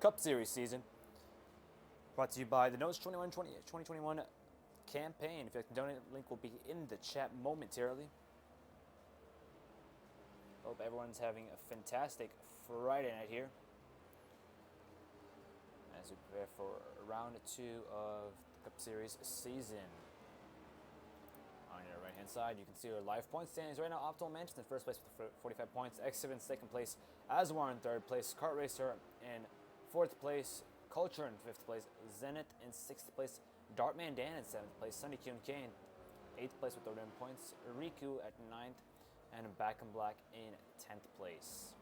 Cup Series season. Brought to you by the Notes 2021 campaign. If you'd like to donate, the link will be in the chat momentarily. Hope everyone's having a fantastic Friday night here as we prepare for round 2 of the Cup Series season. On your right hand side, you can see our live point standings right now. Optimal Manchester in first place with 45 points, X7 in second place, Aswar in third place, Kart Racer in fourth place, Culture in fifth place, Zenith in sixth place, Dartman Dan in seventh place, Sunny Q and K in eighth place with 31 points, Riku at ninth, and Back in Black in 10th place.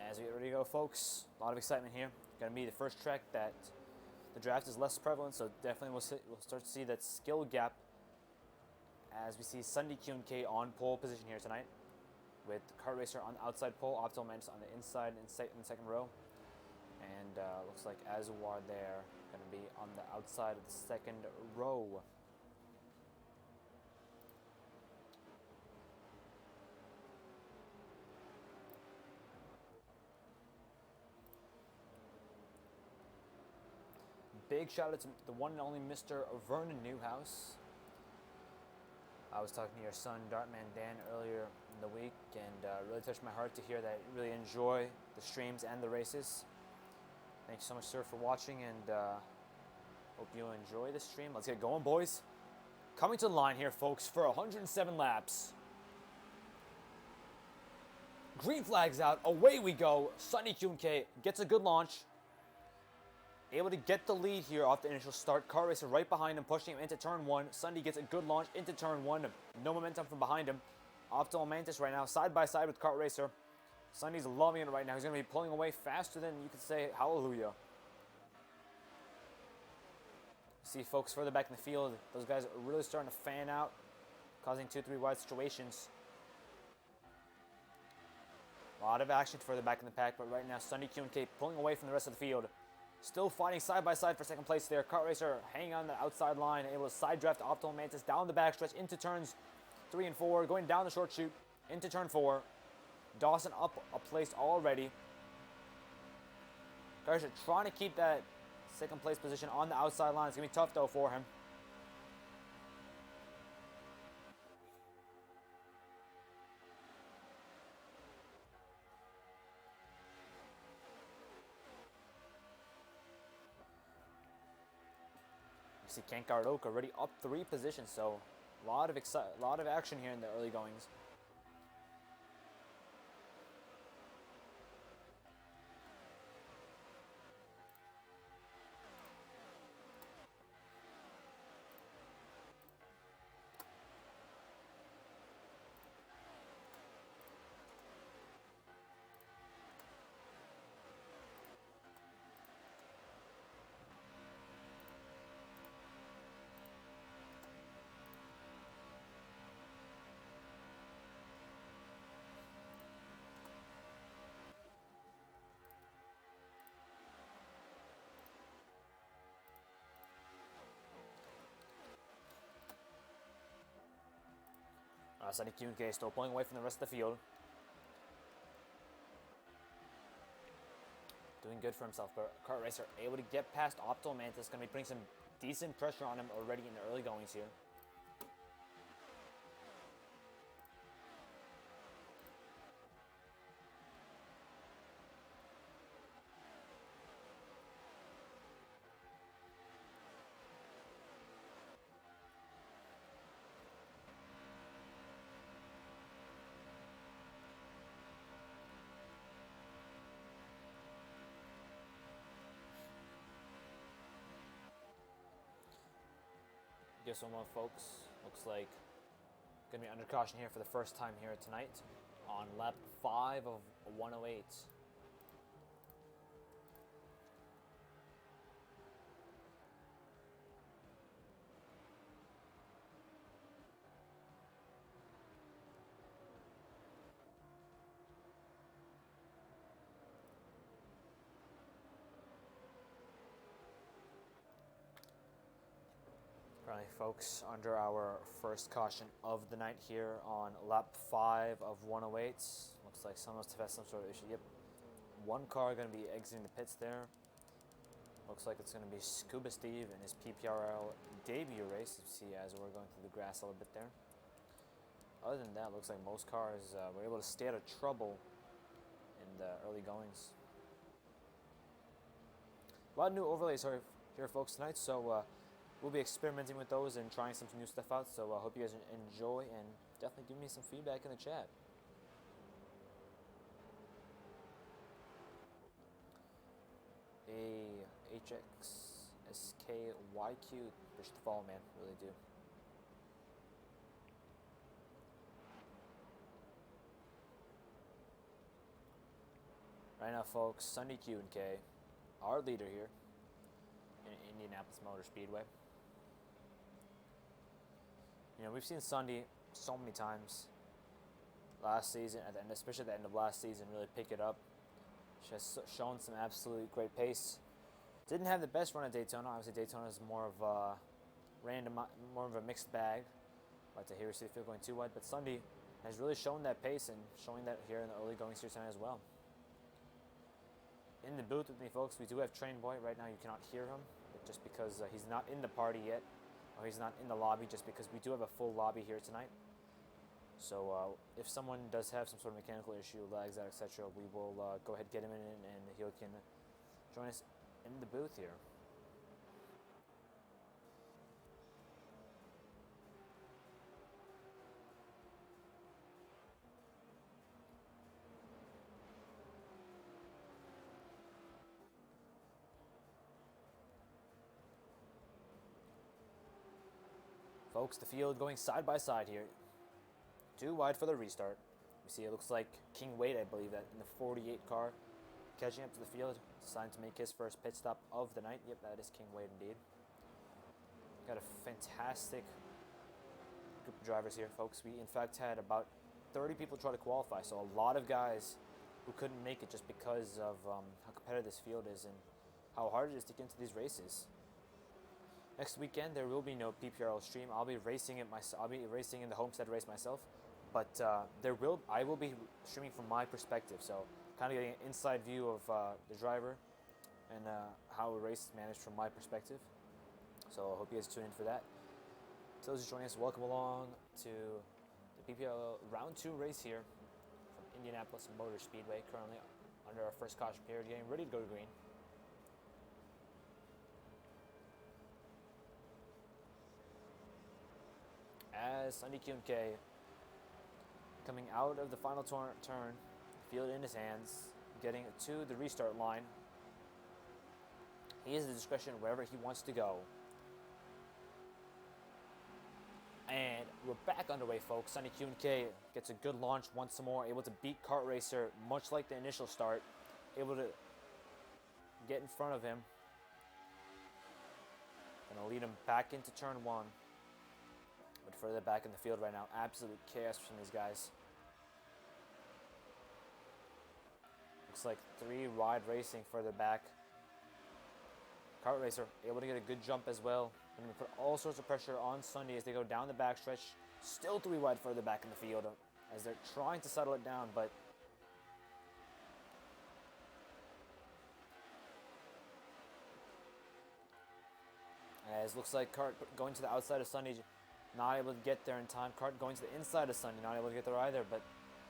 As we get ready to go, folks, a lot of excitement here. Gonna be the first track that the draft is less prevalent, so definitely we'll start to see that skill gap as we see Sunday Q and K on pole position here tonight, with Kart Racer on the outside pole, Optimal Mantis on the inside in the second row, and looks like Azawar there going to be on the outside of the second row. Big shout out to the one and only Mr. Vernon Newhouse. I was talking to your son, Dartman Dan, earlier in the week, and really touched my heart to hear that you really enjoy the streams and the races. Thanks so much, sir, for watching, and hope you enjoy the stream. Let's get going, boys. Coming to the line here, folks, for 107 laps. Green flag's out. Away we go. Sunny Q&K gets a good launch. Able to get the lead here off the initial start. Car Racer right behind him, pushing him into turn 1. Sunday gets a good launch into turn 1. No momentum from behind him. Optimal Mantis right now, side by side with Kart Racer. Sunday's loving it right now. He's going to be pulling away faster than you could say hallelujah. See folks further back in the field. Those guys are really starting to fan out, causing 2-3 wide situations. A lot of action further back in the pack, but right now Sunday Q&K pulling away from the rest of the field. Still fighting side by side for second place there. Kart Racer hanging on the outside line, able to side draft Optimal Mantis down the backstretch into turns 3 and 4, going down the short chute into turn 4. Dawson up a place already. Kart Racer trying to keep that second place position on the outside line. It's going to be tough though for him. You see Kankar Oak already up 3 positions, so a lot of action here in the early goings. Sunny Q&K still pulling away from the rest of the field. Doing good for himself, but Kart Racer able to get past Optimal Mantis. Going to be putting some decent pressure on him already in the early goings here. Guess one more, folks. Looks like going to be under caution here for the first time here tonight on lap 5 of 108. Currently, folks, under our first caution of the night here on lap 5 of 108. Looks like someone must have had some sort of issue. Yep. One car going to be exiting the pits there. Looks like it's going to be Scuba Steve in his PPRL debut race. You see, as we're going through the grass a little bit there. Other than that, looks like most cars were able to stay out of trouble in the early goings. A lot of new overlays here, folks, tonight. So we'll be experimenting with those and trying some new stuff out. So I hope you guys enjoy and definitely give me some feedback in the chat. A HX SKYQ, push the fall, man, really do. Right now, folks, Sunday Q&K, our leader here in Indianapolis Motor Speedway. You know, we've seen Sunday so many times last season, at the end, especially at the end of last season, really pick it up. She has shown some absolute great pace. Didn't have the best run at Daytona. Obviously, Daytona is more of a more of a mixed bag. But to hear the field going too wide. But Sunday has really shown that pace and showing that here in the early going here tonight as well. In the booth with me, folks, we do have Train Boy. Right now, you cannot hear him, but just because he's not in the party yet, or he's not in the lobby, just because we do have a full lobby here tonight. So if someone does have some sort of mechanical issue, lags out, etc., we will go ahead and get him in, and he can join us in the booth here. Folks, the field going side by side here. Too wide for the restart. We see it looks like King Wade, I believe, that in the 48 car, catching up to the field, deciding to make his first pit stop of the night. Yep, that is King Wade indeed. Got a fantastic group of drivers here, folks. We, in fact, had about 30 people try to qualify, so a lot of guys who couldn't make it just because of how competitive this field is and how hard it is to get into these races. Next weekend there will be no PPRL stream. I'll be racing it myself. I'll be racing in the Homestead race myself, but I will be streaming from my perspective, so kind of getting an inside view of the driver and how a race is managed from my perspective. So I hope you guys tune in for that. To those who joining us, welcome along to the PPRL Round 2 race here from Indianapolis Motor Speedway. Currently under our first caution period, getting ready to go to green. As Sunday Q&K coming out of the final turn, field in his hands, getting to the restart line. He has the discretion wherever he wants to go. And we're back underway, folks. Sunday Q&K gets a good launch once more, able to beat Kart Racer, much like the initial start, able to get in front of him. Gonna lead him back into turn 1. But further back in the field right now, absolute chaos from these guys. Looks like 3 wide racing further back. Kart Racer able to get a good jump as well. Going to put all sorts of pressure on Sunday as they go down the backstretch. Still 3 wide further back in the field as they're trying to settle it down, but as looks like Kart going to the outside of Sunday, not able to get there in time. Kart going to the inside of Sunday, not able to get there either, but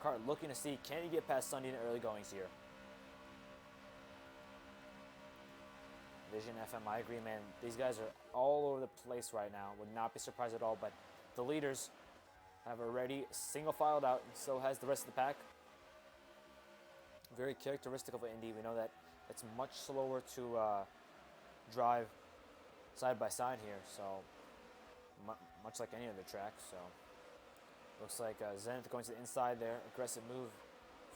Kart looking to see, can he get past Sunday in the early goings here? Vision FM, I agree, man. These guys are all over the place right now. Would not be surprised at all, but the leaders have already single filed out, and so has the rest of the pack. Very characteristic of Indy. We know that it's much slower to drive side by side here, so much like any other track. So looks like Zenith going to the inside there. Aggressive move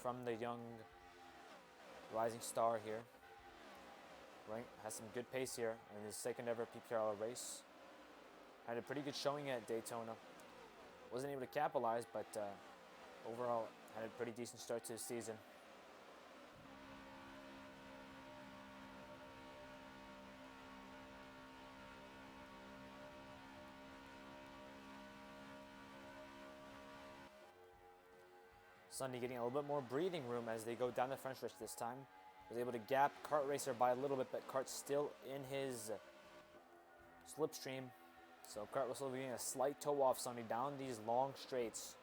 from the young rising star here. Right, has some good pace here in his second ever PPRL race. Had a pretty good showing at Daytona. Wasn't able to capitalize, but overall had a pretty decent start to the season. Sunday getting a little bit more breathing room as they go down the front stretch this time. Was able to gap Kart Racer by a little bit, but Kart's still in his slipstream. So Kart Russell getting a slight toe off Sunday down these long straights.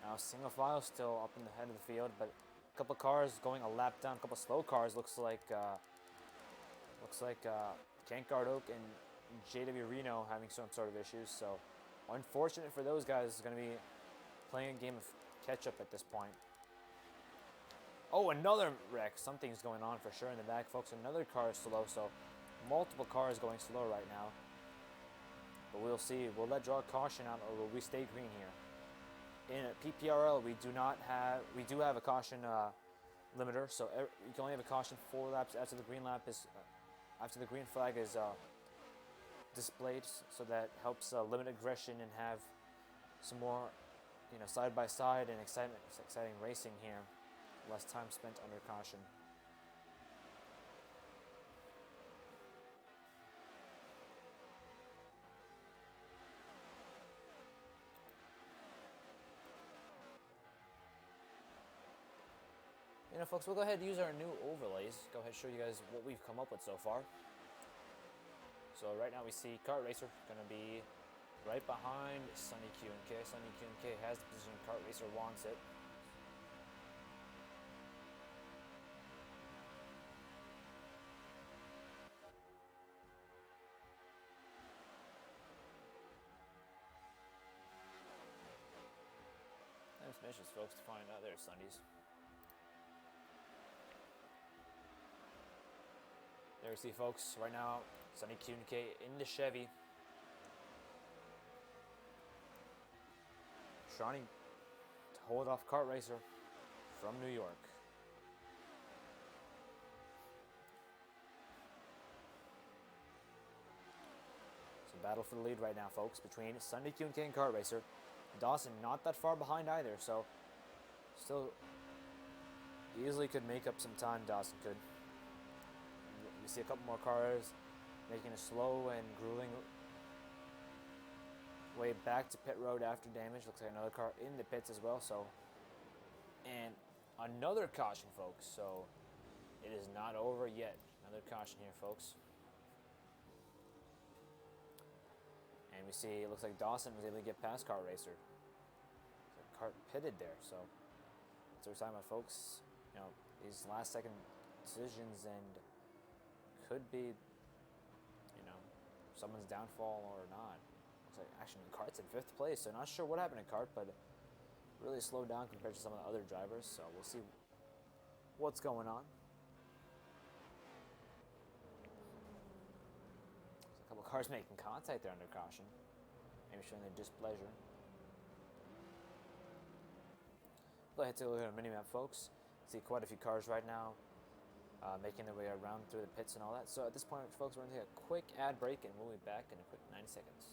Now single file still up in the head of the field, but a couple cars going a lap down, a couple slow cars. Looks like Kent Gardoke and JW Reno having some sort of issues. So unfortunate for those guys. Is going to be playing a game of catch up at this point. Oh, another wreck. Something's going on for sure in the back, folks. Another car is slow, so multiple cars going slow right now. But we'll see. Will that draw a caution out, or will we stay green here? In PPRL, we do have a caution limiter, so you can only have a caution 4 laps after the green lap is after the green flag is displayed, so that helps limit aggression and have some more, side by side and exciting racing here. Less time spent under caution. Folks, we'll go ahead and use our new overlays. Go ahead and show you guys what we've come up with so far. So right now we see Kart Racer going to be right behind Sunny Q&K. Sunny Q&K has the position. Kart Racer wants it. Nice missions, folks, to find out there, Sundays. There we see, folks, right now, Sunny Q&K in the Chevy. Trying to hold off Kart Racer from New York. It's a battle for the lead right now, folks, between Sunny Q&K and Kart Racer. Dawson not that far behind either, so still easily could make up some time. Dawson could. We see a couple more cars making a slow and grueling way back to pit road after damage. Looks like another car in the pits as well. So, and another caution, folks. So it is not over yet. Another caution here, folks. And we see it looks like Dawson was able to get past Kart Racer. So Kart pitted there. So that's what we're talking about, folks. These last second decisions and could be, someone's downfall or not. Looks like actually Kart's in 5th place, so not sure what happened to Kart, but really slowed down compared to some of the other drivers. So we'll see what's going on. There's a couple cars making contact there under caution, maybe showing their displeasure. Go ahead and take a look at our mini-map, folks. See quite a few cars right now making their way around through the pits and all that. So at this point, folks, we're going to take a quick ad break, and we'll be back in a quick 90 seconds.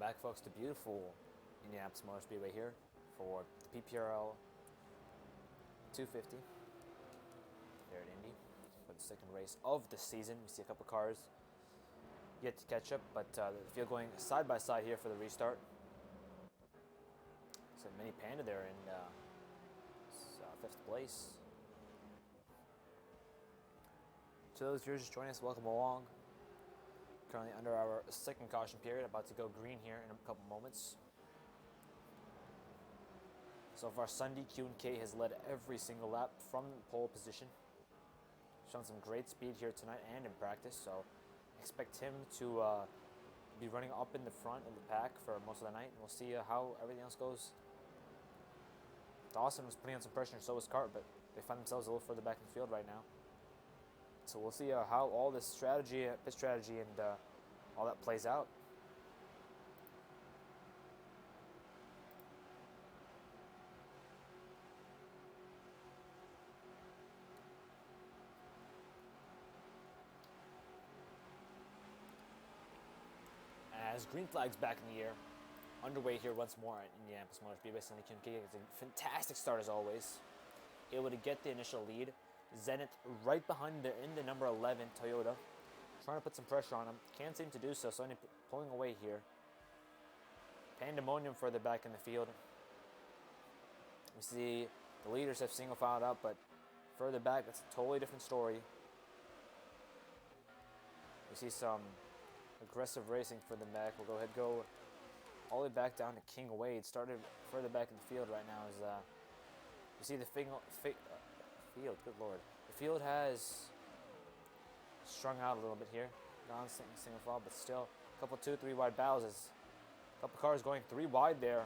Welcome back, folks, to beautiful Indianapolis Motor Speedway here for the PPRL 250 here at Indy for the second race of the season. We see a couple cars yet to catch up, but the field going side by side here for the restart. So Mini Panda there in fifth place. To those viewers just joining us, welcome along. Currently under our second caution period, about to go green here in a couple moments. So far, Sunday Q&K has led every single lap from pole position. Shown some great speed here tonight and in practice, so expect him to be running up in the front of the pack for most of the night. And we'll see how everything else goes. Dawson was putting on some pressure, and so was Cart, but they find themselves a little further back in the field right now. So we'll see how all this strategy, pit strategy, and all that plays out. As green flag's back in the air, underway here once more at Indianapolis Motor Speedway. Sunday Q&K is a fantastic start as always. Able to get the initial lead. Zenith right behind there in the number 11 Toyota. Trying to put some pressure on him. Can't seem to do so, so pulling away here. Pandemonium further back in the field. We see the leaders have single filed out, but further back, it's a totally different story. We see some aggressive racing for the back. We'll go ahead and go all the way back down to King Wade. Started further back in the field right now as you see the field, good lord. The field has strung out a little bit here. Gone single file, but still a couple 2-3 wide battles as a couple cars going 3 wide there.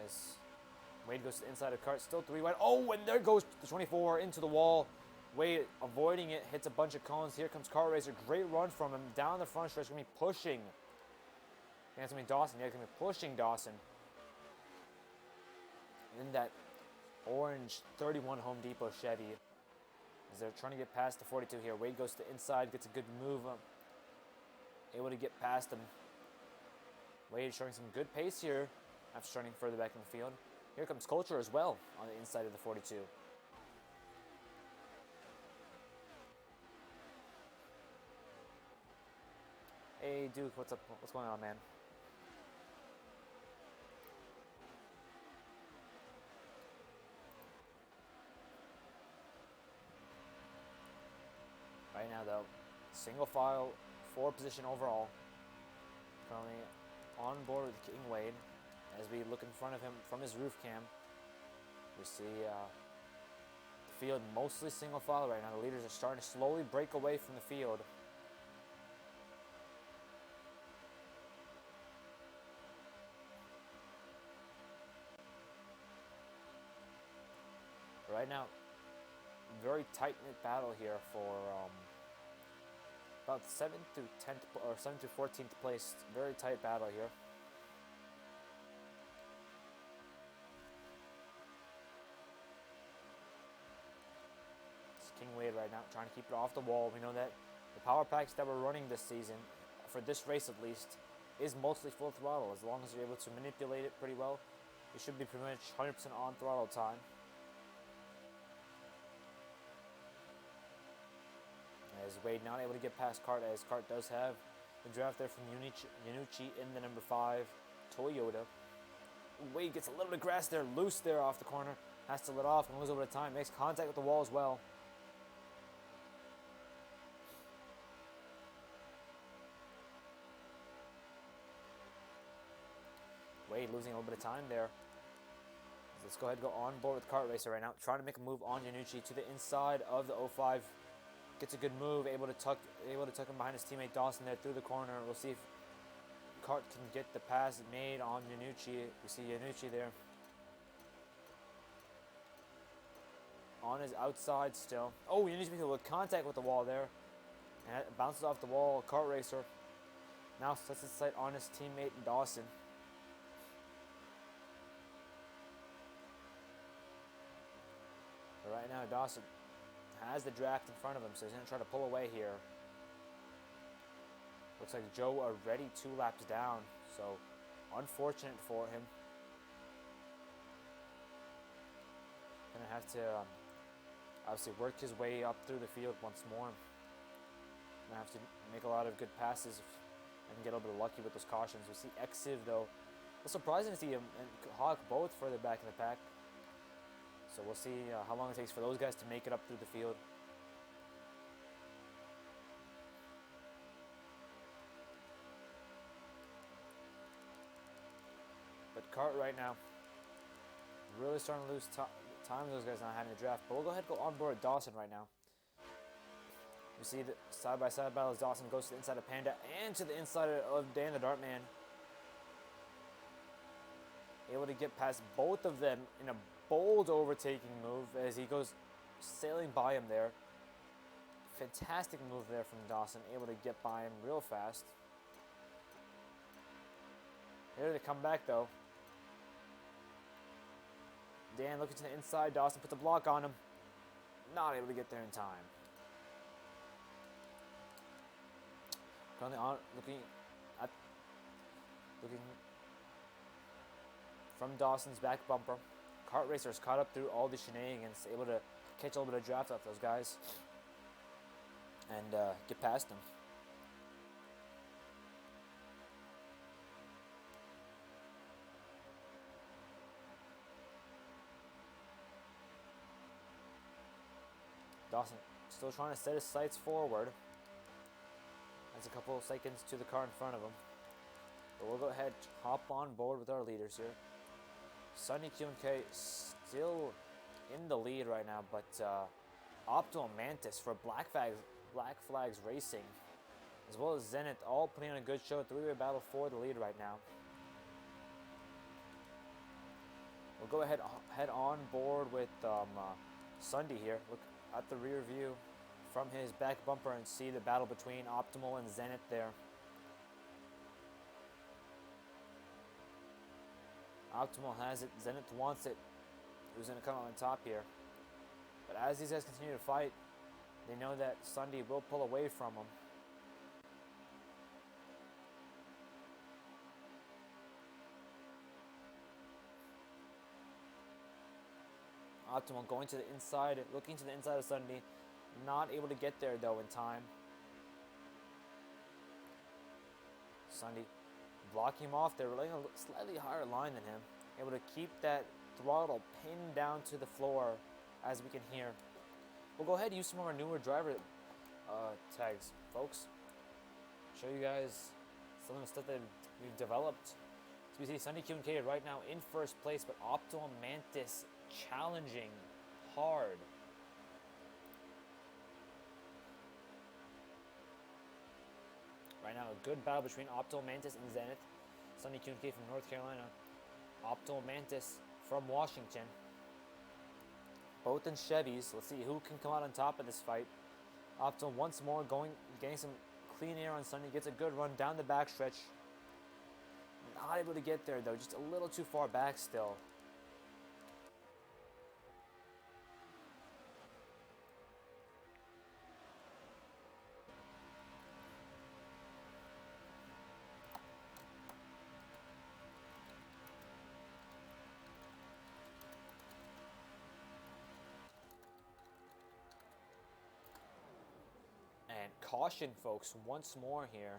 As Wade goes to the inside of Cart, still 3 wide. Oh, and there goes the 24 into the wall. Wade avoiding it, hits a bunch of cones. Here comes Car Racer. Great run from him. Down the front stretch, going to be pushing. Yeah, it's going to be Dawson. Yeah, it's going to be pushing Dawson. In that orange 31 Home Depot Chevy. As they're trying to get past the 42 here. Wade goes to the inside, gets a good move. Able to get past him. Wade showing some good pace here after starting further back in the field. Here comes Culture as well on the inside of the 42. Hey Duke, what's up? What's going on, man? Right now, though, single file, 4 position overall. Currently on board with King Wade. As we look in front of him from his roof cam, we see the field mostly single file right now. The leaders are starting to slowly break away from the field. Right now, very tight-knit battle here for about 7th to 10th or 7th to 14th place. Very tight battle here. It's King Wade right now trying to keep it off the wall. We know that the power packs that we're running this season, for this race at least, is mostly full throttle. As long as you're able to manipulate it pretty well, you should be pretty much 100% on throttle time. As Wade not able to get past Cart, as Cart does have the draft there from Yanucci in the number 5 Toyota. Wade gets a little bit of grass there, loose there off the corner, has to let off and lose a bit of time, makes contact with the wall as well. Wade losing a little bit of time there. Let's go ahead and go on board with Kart Racer right now, trying to make a move on Yanucci to the inside of the 05. Gets a good move, able to tuck him behind his teammate Dawson there through the corner. We'll see if Cart can get the pass made on Yanucci. We see Yanucci there on his outside still. Oh, Yanucci makes a little contact with the wall there, and it bounces off the wall. Kart Racer now sets his sight on his teammate Dawson. But right now, Dawson has the draft in front of him, so he's going to try to pull away here. Looks like Joe already 2 laps down, So, unfortunate for him. Gonna have to obviously work his way up through the field once more. Gonna have to make a lot of good passes and get a little bit lucky with those cautions. We see Exiv though. It's surprising to see him and Hawk both further back in the pack. So we'll see how long it takes for those guys to make it up through the field. But Cart right now, really starting to lose time with those guys not having a draft. But we'll go ahead and go on board Dawson right now. You see the side-by-side battle as Dawson goes to the inside of Panda and to the inside of Dan the Dartman. Able to get past both of them in a bold overtaking move as he goes sailing by him there. Fantastic move there from Dawson, able to get by him real fast. Here they come back though. Dan looking to the inside, Dawson puts a block on him. Not able to get there in time. Currently on looking from Dawson's back bumper. Kart Racer's caught up through all the shenanigans, able to catch a little bit of draft off those guys and get past them. Dawson still trying to set his sights forward. That's a couple of seconds to the car in front of him. But we'll go ahead and hop on board with our leaders here. Sunny Q&K still in the lead right now, but Optimal Mantis for Black Flags Racing, as well as Zenith, all putting on a good show. Three-way battle for the lead right now. We'll go ahead head on board with Sunday here. Look at the rear view from his back bumper and see the battle between Optimal and Zenith there. Optimal has it, Zenith wants it. Who's going to come on top here? But as these guys continue to fight, they know that Sunday will pull away from them. Optimal going to the inside, looking to the inside of Sunday. Not able to get there though in time. Sunday blocking him off there, relying on a slightly higher line than him. Able to keep that throttle pinned down to the floor, as we can hear. We'll go ahead and use some of our newer driver tags, folks. Show you guys some of the stuff that we've developed. So we see Sunday Q&K right now in first place, but Optimal Mantis challenging hard. Right now, a good battle between Optimal Mantis and Zenith. Sunny Q&K from North Carolina. Optimal Mantis from Washington. Both in Chevys. Let's see who can come out on top of this fight. Optimal once more getting some clean air on Sunday. Gets a good run down the backstretch. Not able to get there though. Just a little too far back still. And caution, folks, once more here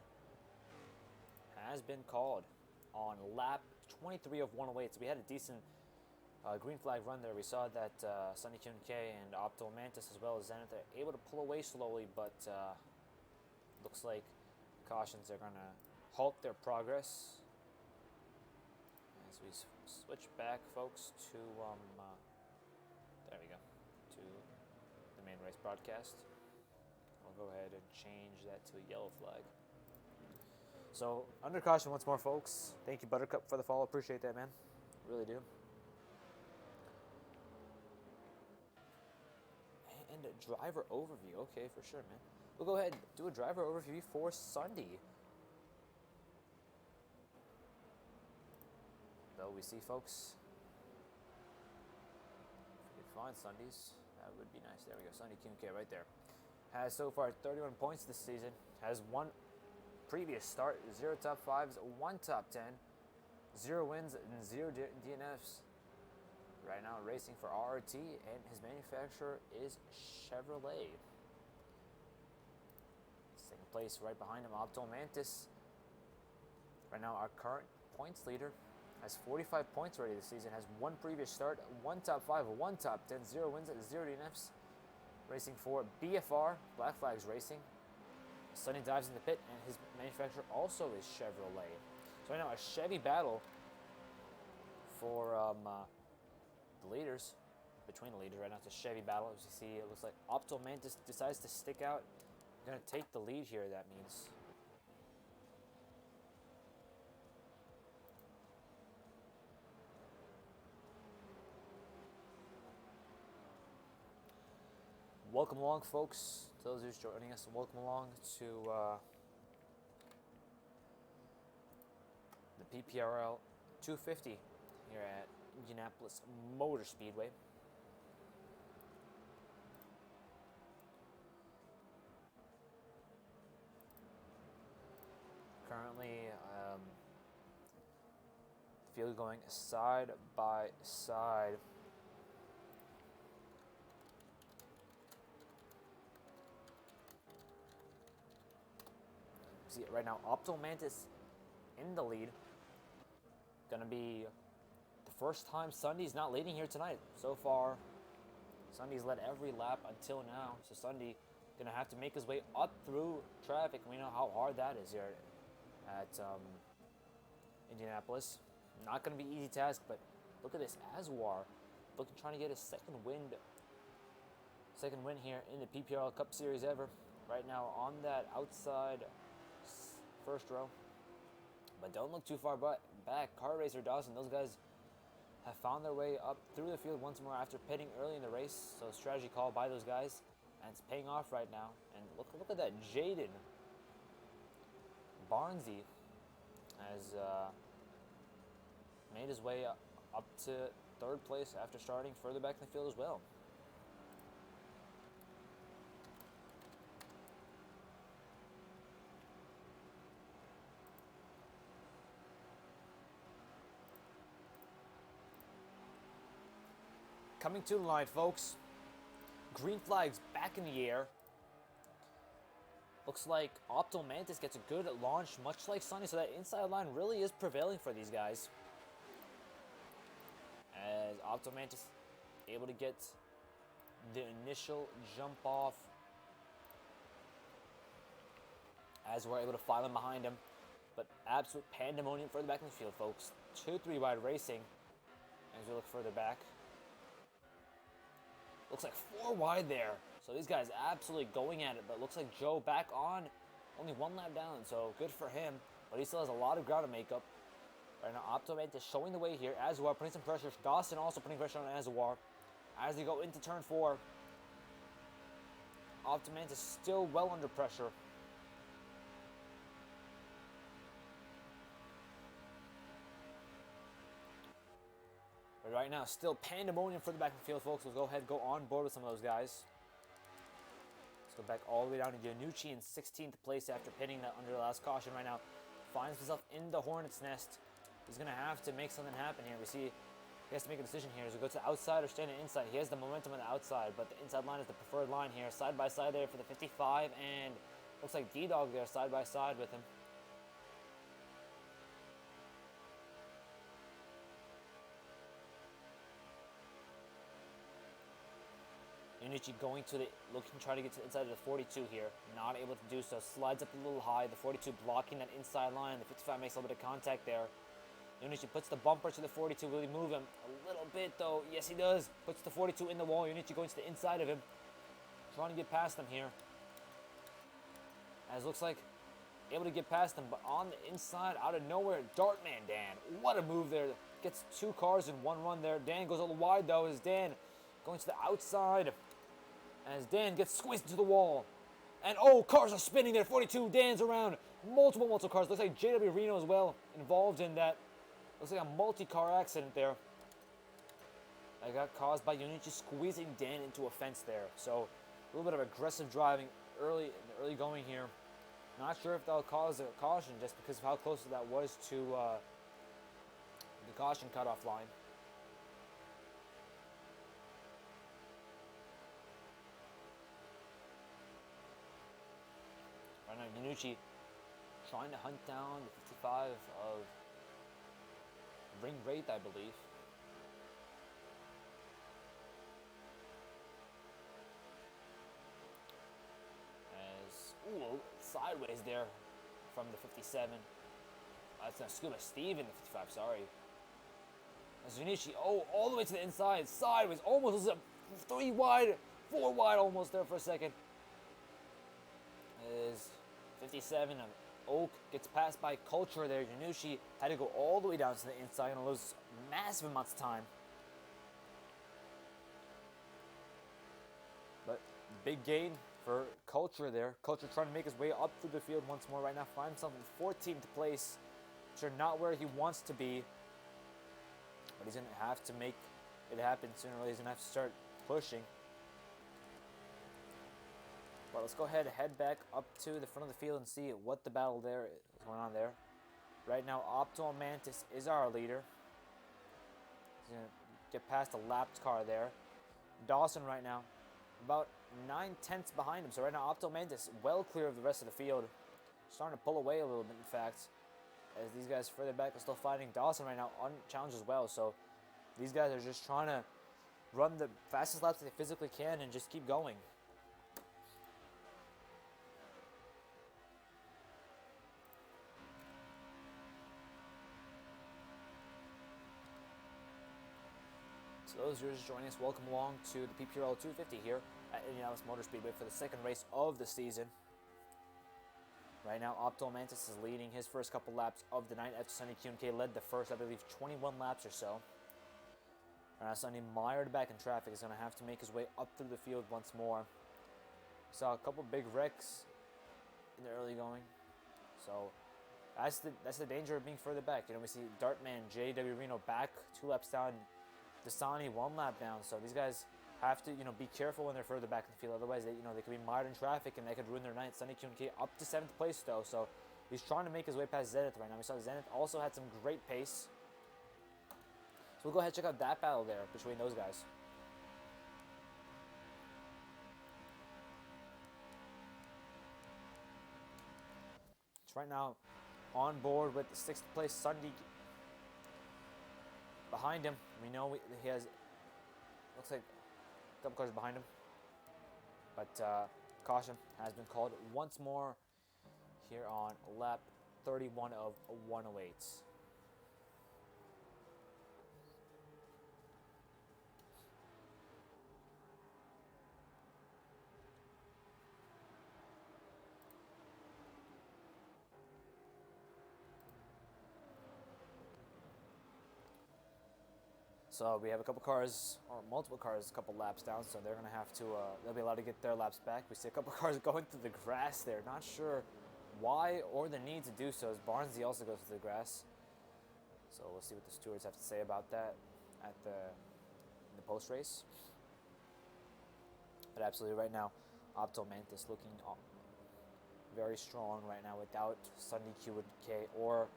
has been called on lap 23 of 108. So we had a decent green flag run there. We saw that Sunny Q&K and Optimal Mantis as well as Zenith are able to pull away slowly, but looks like cautions are going to halt their progress. As we switch back, folks, to there we go, to the main race broadcast. I'll go ahead and change that to a yellow flag. So, under caution once more, folks. Thank you, Buttercup, for the follow. Appreciate that, man. Really do. And a driver overview. Okay, for sure, man. We'll go ahead and do a driver overview for Sunday. Though we see, folks, if we could find Sundays, that would be nice. There we go. Sunday Q&K right there. Has so far 31 points this season. Has one previous start, 0 top 5s, 1 top 10, 0 wins, and 0 DNFs. Right now racing for RRT, and his manufacturer is Chevrolet. Second place right behind him, Opto Mantis. Right now our current points leader has 45 points already this season, has 1 previous start, 1 top 5, 1 top 10, 0 wins, 0 DNFs. Racing for BFR, Black Flags Racing. Sonny dives in the pit, and his manufacturer also is Chevrolet. So right now a Chevy battle for the leaders, between the leaders right now. It's a Chevy battle. As you see, it looks like Opto Mantis decides to stick out. Going to take the lead here, that means. Welcome along, folks. To those who's joining us, welcome along to the PPRL 250 here at Indianapolis Motor Speedway. Currently, the field going side by side. See it right now, Opto Mantis in the lead. Gonna be the first time Sunday's not leading here tonight. So far, Sunday's led every lap until now. So Sunday gonna have to make his way up through traffic. We know how hard that is here at Indianapolis. Not gonna be an easy task, but look at this, Aswar trying to get his second win here in the PPRL Cup Series ever. Right now on that outside first row. But don't look too far back. Car Racer Dawson, those guys have found their way up through the field once more after pitting early in the race. So strategy call by those guys, and it's paying off right now. And look at that, Jaden Barnesy has made his way up to 3rd place after starting further back in the field as well. Coming to the line, folks. Green flags back in the air. Looks like Opto Mantis gets a good launch, much like Sunny, so that inside line really is prevailing for these guys. As Opto Mantis able to get the initial jump off, as we're able to file in behind him. But absolute pandemonium further back in the field, folks. 2-3 wide racing as we look further back. Looks like 4 wide there. So these guys absolutely going at it, but looks like Joe back on, only 1 lap down, so good for him. But he still has a lot of ground to make up. Right now, Opto Mantis showing the way here. Azawar putting some pressure. Dawson also putting pressure on Azawar as they go into turn 4. Opto Mantis still well under pressure. But right now, still pandemonium for the back of the field, folks. We'll go ahead and go on board with some of those guys. Let's go back all the way down to Yanucci in 16th place after pitting that under the last caution right now. Finds himself in the hornet's nest. He's going to have to make something happen here. We see he has to make a decision here. Does he go to the outside or stay on the inside? He has the momentum on the outside, but the inside line is the preferred line here. Side by side there for the 55, and looks like D-Dog there side by side with him. Unichi going to the, trying to get to the inside of the 42 here. Not able to do so. Slides up a little high. The 42 blocking that inside line. The 55 makes a little bit of contact there. Unichi puts the bumper to the 42. Will he move him? A little bit though. Yes, he does. Puts the 42 in the wall. Unichi going to the inside of him. Trying to get past him here. As looks like able to get past him, but on the inside, out of nowhere, Dartman Dan. What a move there. Gets 2 cars in 1 run there. Dan goes a little wide though. As Dan going to the outside. As Dan gets squeezed into the wall. And oh, cars are spinning there. 42, Dan's around. Multiple cars. Looks like JW Reno as well involved in that. Looks like a multi-car accident there. That got caused by Unichi squeezing Dan into a fence there. So a little bit of aggressive driving early going here Not sure if they'll cause a caution just because of how close that was to the caution cutoff line. Right now, Yanucci trying to hunt down the 55 of Ring Wraith, I believe. Ooh, sideways there from the 57. That's a Scuba Steve in the 55, sorry. Zunichi, oh, all the way to the inside, sideways, almost was 3 wide, 4 wide almost there for a second. Is 57 of Oak gets passed by Culture there. Yanushi had to go all the way down to the inside and lose massive amounts of time. But big gain for Culture there. Culture trying to make his way up through the field once more right now. Find himself in 14th place. Sure, not where he wants to be. But he's going to have to make it happen sooner or later. He's going to have to start pushing. But let's go ahead and head back up to the front of the field and see what the battle there is going on there. Right now, Optimal Mantis is our leader. He's going to get past the lapped car there. Dawson right now, about 9/10 behind him. So right now, Optimal Mantis well clear of the rest of the field. Starting to pull away a little bit, in fact. As these guys further back are still fighting. Dawson right now unchallenged as well. So these guys are just trying to run the fastest laps they physically can and just keep going. So those who are just joining us, welcome along to the PPRL 250 here at Indianapolis Motor Speedway for the second race of the season. Right now, Optimal Mantis is leading his first couple laps of the night after Sonny Q&K led the first, I believe, 21 laps or so. Right now, Sonny, mired back in traffic, is going to have to make his way up through the field once more. Saw a couple big wrecks in the early going. So that's the danger of being further back. You know, we see Dartman, J.W. Reno back 2 laps down, Dasani 1 lap down. So these guys have to, be careful when they're further back in the field. Otherwise, they could be mired in traffic and they could ruin their night. Sonny Q&K up to 7th place though, so he's trying to make his way past Zenith right now. We saw Zenith also had some great pace. So we'll go ahead and check out that battle there between those guys. It's right now on board with the 6th place Sunday behind him. We know he has, looks like a couple cars behind him, but caution has been called once more here on lap 31 of 108. So we have a couple cars, or multiple cars, a couple laps down, so they're going to have to, they'll be allowed to get their laps back. We see a couple cars going through the grass there. Not sure why or the need to do so, as Barnsley also goes through the grass. So we'll see what the stewards have to say about that at in the post-race. But absolutely right now, Opto Mantis looking very strong right now without Sunday Q&K or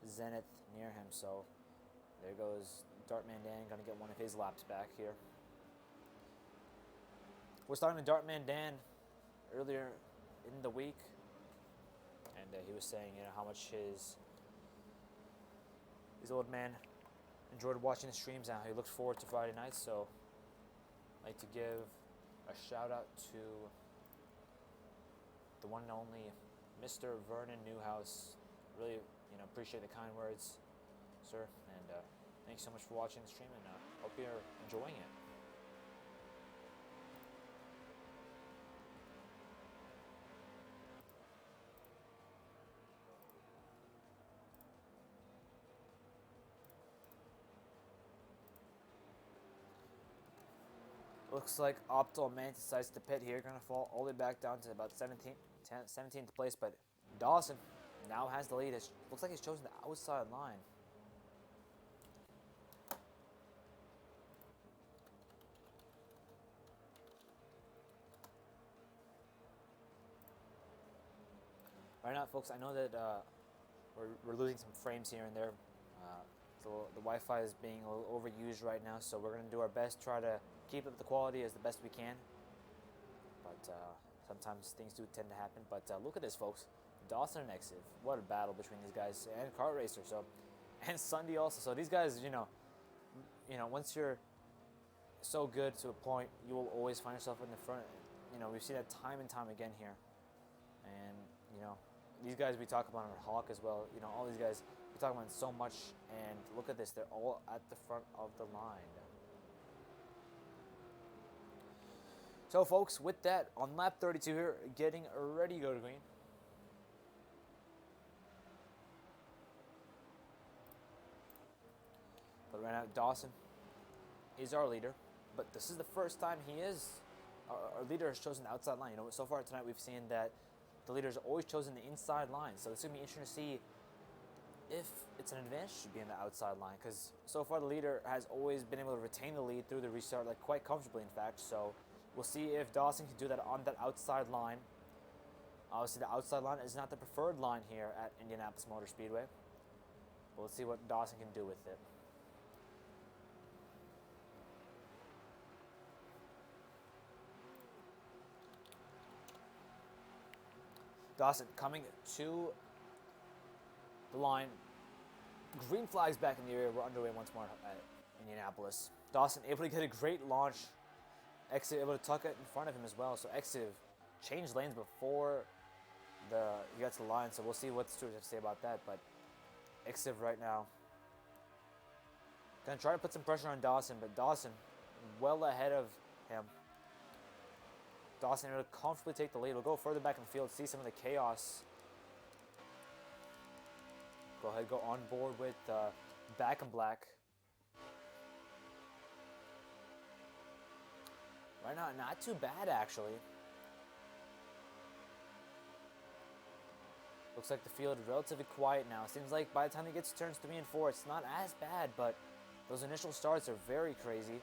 Zenith near him. So there goes Dartman Dan, going to get one of his laps back here. We're starting to Dartman Dan earlier in the week, and he was saying, how much his old man enjoyed watching the streams and how he looked forward to Friday nights. So I'd like to give a shout out to the one and only Mr. Vernon Newhouse. Really, appreciate the kind words, sir, and thanks so much for watching the stream, and hope you're enjoying it. Looks like Optimal Man decides to pit here. Going to fall all the way back down to about 17th place, but Dawson now has the lead. Looks like he's chosen the outside line. Right Right now, folks, I know that we're losing some frames here and there. So the Wi-Fi is being a little overused right now, so we're going to do our best, try to keep up the quality as the best we can. But sometimes things do tend to happen. But look at this, folks. Dawson and Exiv. What a battle between these guys. And Kart Racer, and Sunday also. So these guys, once you're so good to a point, you will always find yourself in the front. We've seen that time and time again here. And, these guys we talk about on Hawk as well. All these guys we talk about so much. And look at this. They're all at the front of the line. So, folks, with that, on lap 32 here, getting ready to go to green. But right now, Dawson is our leader. But this is the first time our leader has chosen the outside line. So far tonight we've seen that the leader's always chosen the inside line. So it's going to be interesting to see if it's an advantage to be on the outside line. Because so far the leader has always been able to retain the lead through the restart, quite comfortably, in fact. So we'll see if Dawson can do that on that outside line. Obviously, the outside line is not the preferred line here at Indianapolis Motor Speedway. But let's see what Dawson can do with it. Dawson coming to the line. Green flags back in the area. We're underway once more at Indianapolis. Dawson able to get a great launch. Exiv able to tuck it in front of him as well. So Exiv changed lanes before he got to the line. So we'll see what the stewards have to say about that. But Exiv right now gonna try to put some pressure on Dawson, but Dawson well ahead of him. Dawson able to comfortably take the lead. We'll go further back in the field, see some of the chaos. Go ahead, go on board with Back in Black. Right now, not too bad, actually. Looks like the field is relatively quiet now. Seems like by the time he gets to turns 3 and 4, it's not as bad, but those initial starts are very crazy.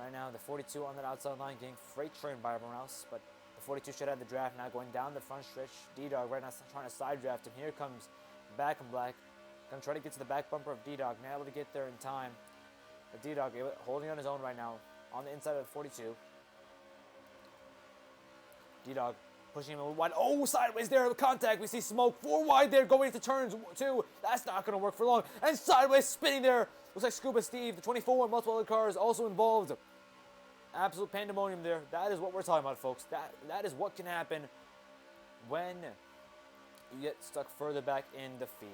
Right now, the 42 on that outside line getting freight trained by everyone else, but the 42 should have the draft now, going down the front stretch. D-Dog right now trying to side draft him. Here comes Back in Black. Gonna try to get to the back bumper of D-Dog. Not able to get there in time. But D-Dog holding on his own right now on the inside of the 42. D-Dog pushing him wide. Oh, sideways there, contact. We see smoke. 4 wide there, going into turns 2. That's not going to work for long. And sideways spinning there. Looks like Scuba Steve, the 24, and multiple other cars also involved. Absolute pandemonium there. That is what we're talking about, folks. That is what can happen when you get stuck further back in the field.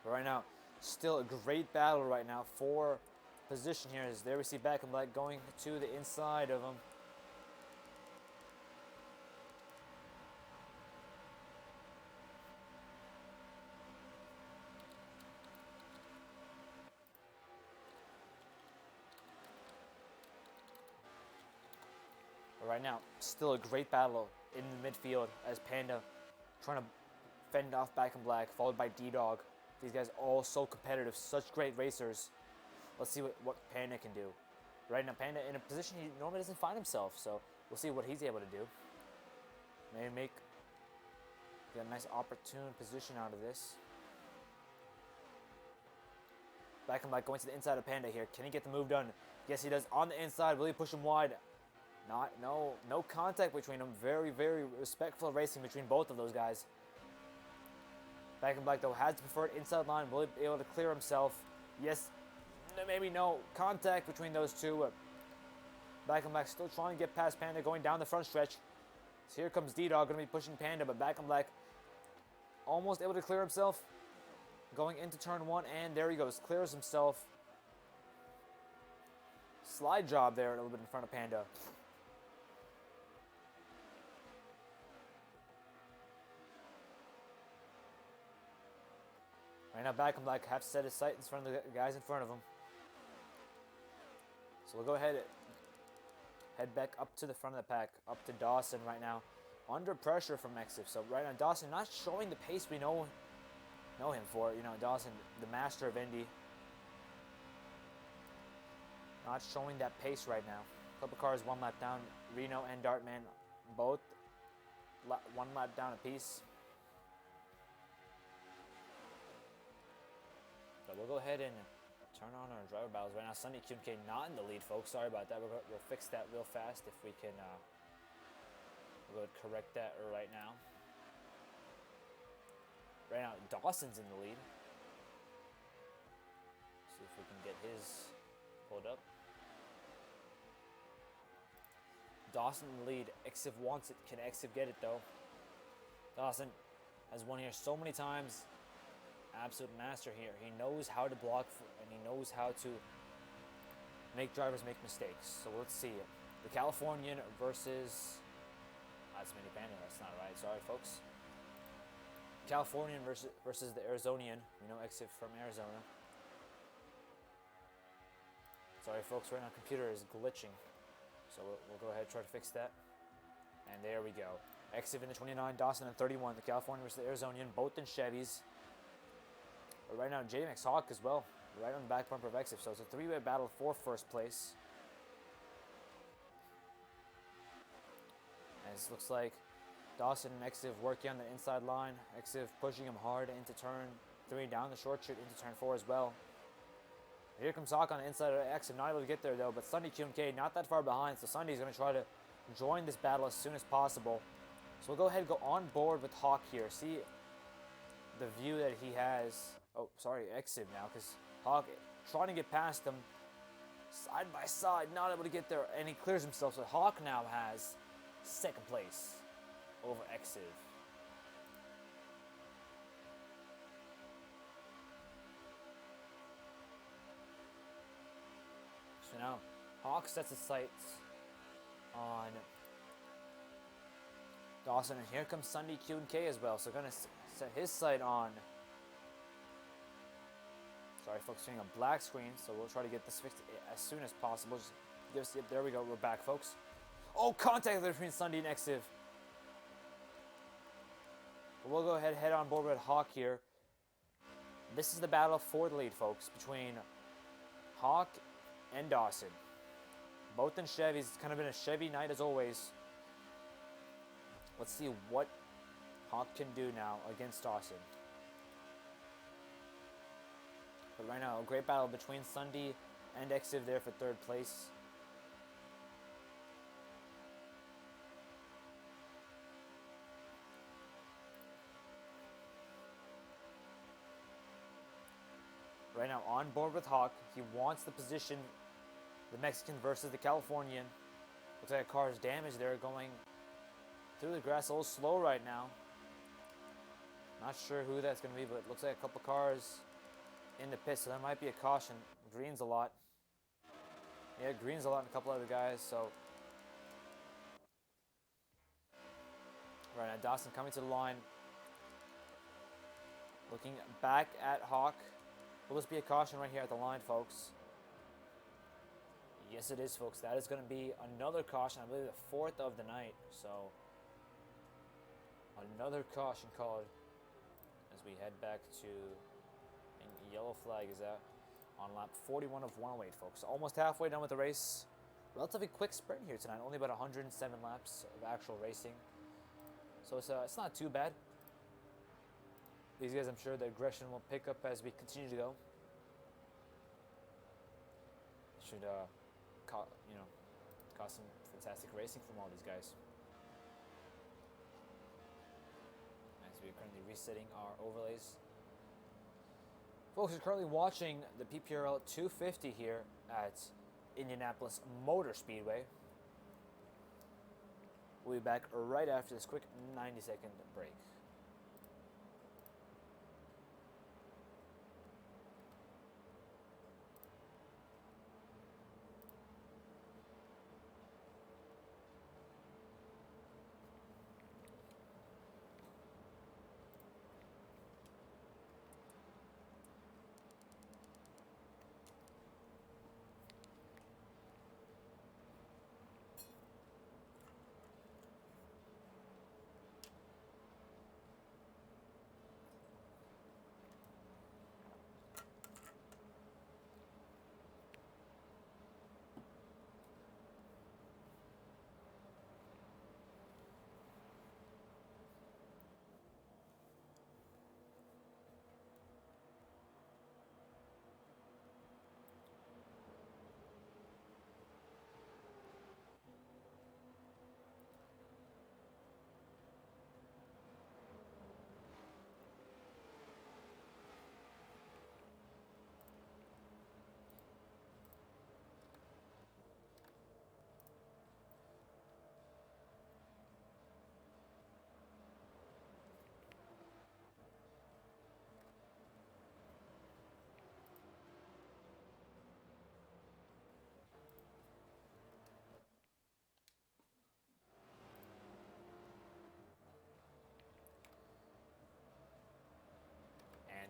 But right now, still a great battle right now for position here. As there we see Back in Black going to the inside of him. But right now, still a great battle in the midfield as Panda trying to fend off Back in Black, followed by D-Dog. These guys all so competitive, such great racers. Let's see what Panda can do. Right now, Panda in a position he normally doesn't find himself, so we'll see what he's able to do. Maybe get a nice opportune position out of this. Back in Black going to the inside of Panda here. Can he get the move done? Yes, he does. On the inside, will he push him wide? No contact between them. Very, very respectful racing between both of those guys. Back in Black, though, has the preferred inside line. Will he be able to clear himself? Yes, maybe no contact between those two. Back in Black still trying to get past Panda, going down the front stretch. So here comes D-Dog, going to be pushing Panda, but Back in Black almost able to clear himself. Going into turn 1, and there he goes. Clears himself. Slide job there a little bit in front of Panda. Right now, Back in Black have set his sight in front of the guys in front of him. So we'll go ahead, head back up to the front of the pack, up to Dawson right now, under pressure from Exiv. So right now, Dawson not showing the pace we know him for. Dawson, the master of Indy, not showing that pace right now. Couple cars 1 lap down. Reno and Dartman both 1 lap down apiece. So we'll go ahead and turn on our driver battles right now. Sunny QMK not in the lead, folks. Sorry about that. We'll fix that real fast if we can. We'll go ahead and correct that right now. Right now, Dawson's in the lead. See if we can get his pulled up. Dawson in the lead. Exiv wants it. Can Exiv get it though? Dawson has won here so many times. Absolute master here. He knows how to block and he knows how to make drivers make mistakes. So let's see. The Californian versus... That's Mini Panda. That's not right. Sorry, folks. Californian versus the Arizonian. We know Exiv from Arizona. Sorry, folks. Right now, computer is glitching. So we'll go ahead and try to fix that. And there we go. Exiv in the 29, Dawson in 31. The Californian versus the Arizonian, both in Chevys. But right now, JMX Hawk as well, right on the back bumper of Exiv. So it's a three-way battle for first place. As it looks like Dawson and Exiv working on the inside line. Exiv pushing him hard into turn 3, down the short chute into turn 4 as well. Here comes Hawk on the inside of Exiv, not able to get there though, but Sunday QMK not that far behind, so Sunday's going to try to join this battle as soon as possible. So we'll go ahead and go on board with Hawk here. See the view that he has. Oh, sorry, Exiv now, because Hawk trying to get past him side by side, not able to get there, and he clears himself. So Hawk now has second place over Exiv. So now Hawk sets his sights on Dawson, and here comes Sunday QMK as well. So gonna set his sight on. Sorry, folks, seeing a black screen, so we'll try to get this fixed as soon as possible. Just give us, yep, there we go. We're back, folks. Oh, contact between Sunday and Exiv. We'll go ahead and head on board with Hawk here. This is the battle for the lead, folks, between Hawk and Dawson. Both in Chevys. It's kind of been a Chevy night as always. Let's see what Hawk can do now against Dawson. But right now, a great battle between Sunday and Exiv there for third place. Right now, on board with Hawk. He wants the position. The Mexican versus the Californian. Looks like a car is damaged there, going through the grass a little slow right now. Not sure who that's going to be, but it looks like a couple cars in the pit, so that might be a caution. Green's a lot. Yeah, Green's a lot and a couple other guys, so. Right now, Dawson coming to the line. Looking back at Hawk. Will this be a caution right here at the line, folks? Yes, it is, folks. That is going to be another caution. I believe the fourth of the night. So, another caution called as we head back to, and yellow flag is out on lap 41 of 108, folks. Almost halfway done with the race. Relatively quick sprint here tonight. Only about 107 laps of actual racing. So it's not too bad. These guys, I'm sure the aggression will pick up as we continue to go. Should, cause some fantastic racing from all these guys. As we are currently resetting our overlays. Folks, are currently watching the PPRL 250 here at Indianapolis Motor Speedway. We'll be back right after this quick 90-second break.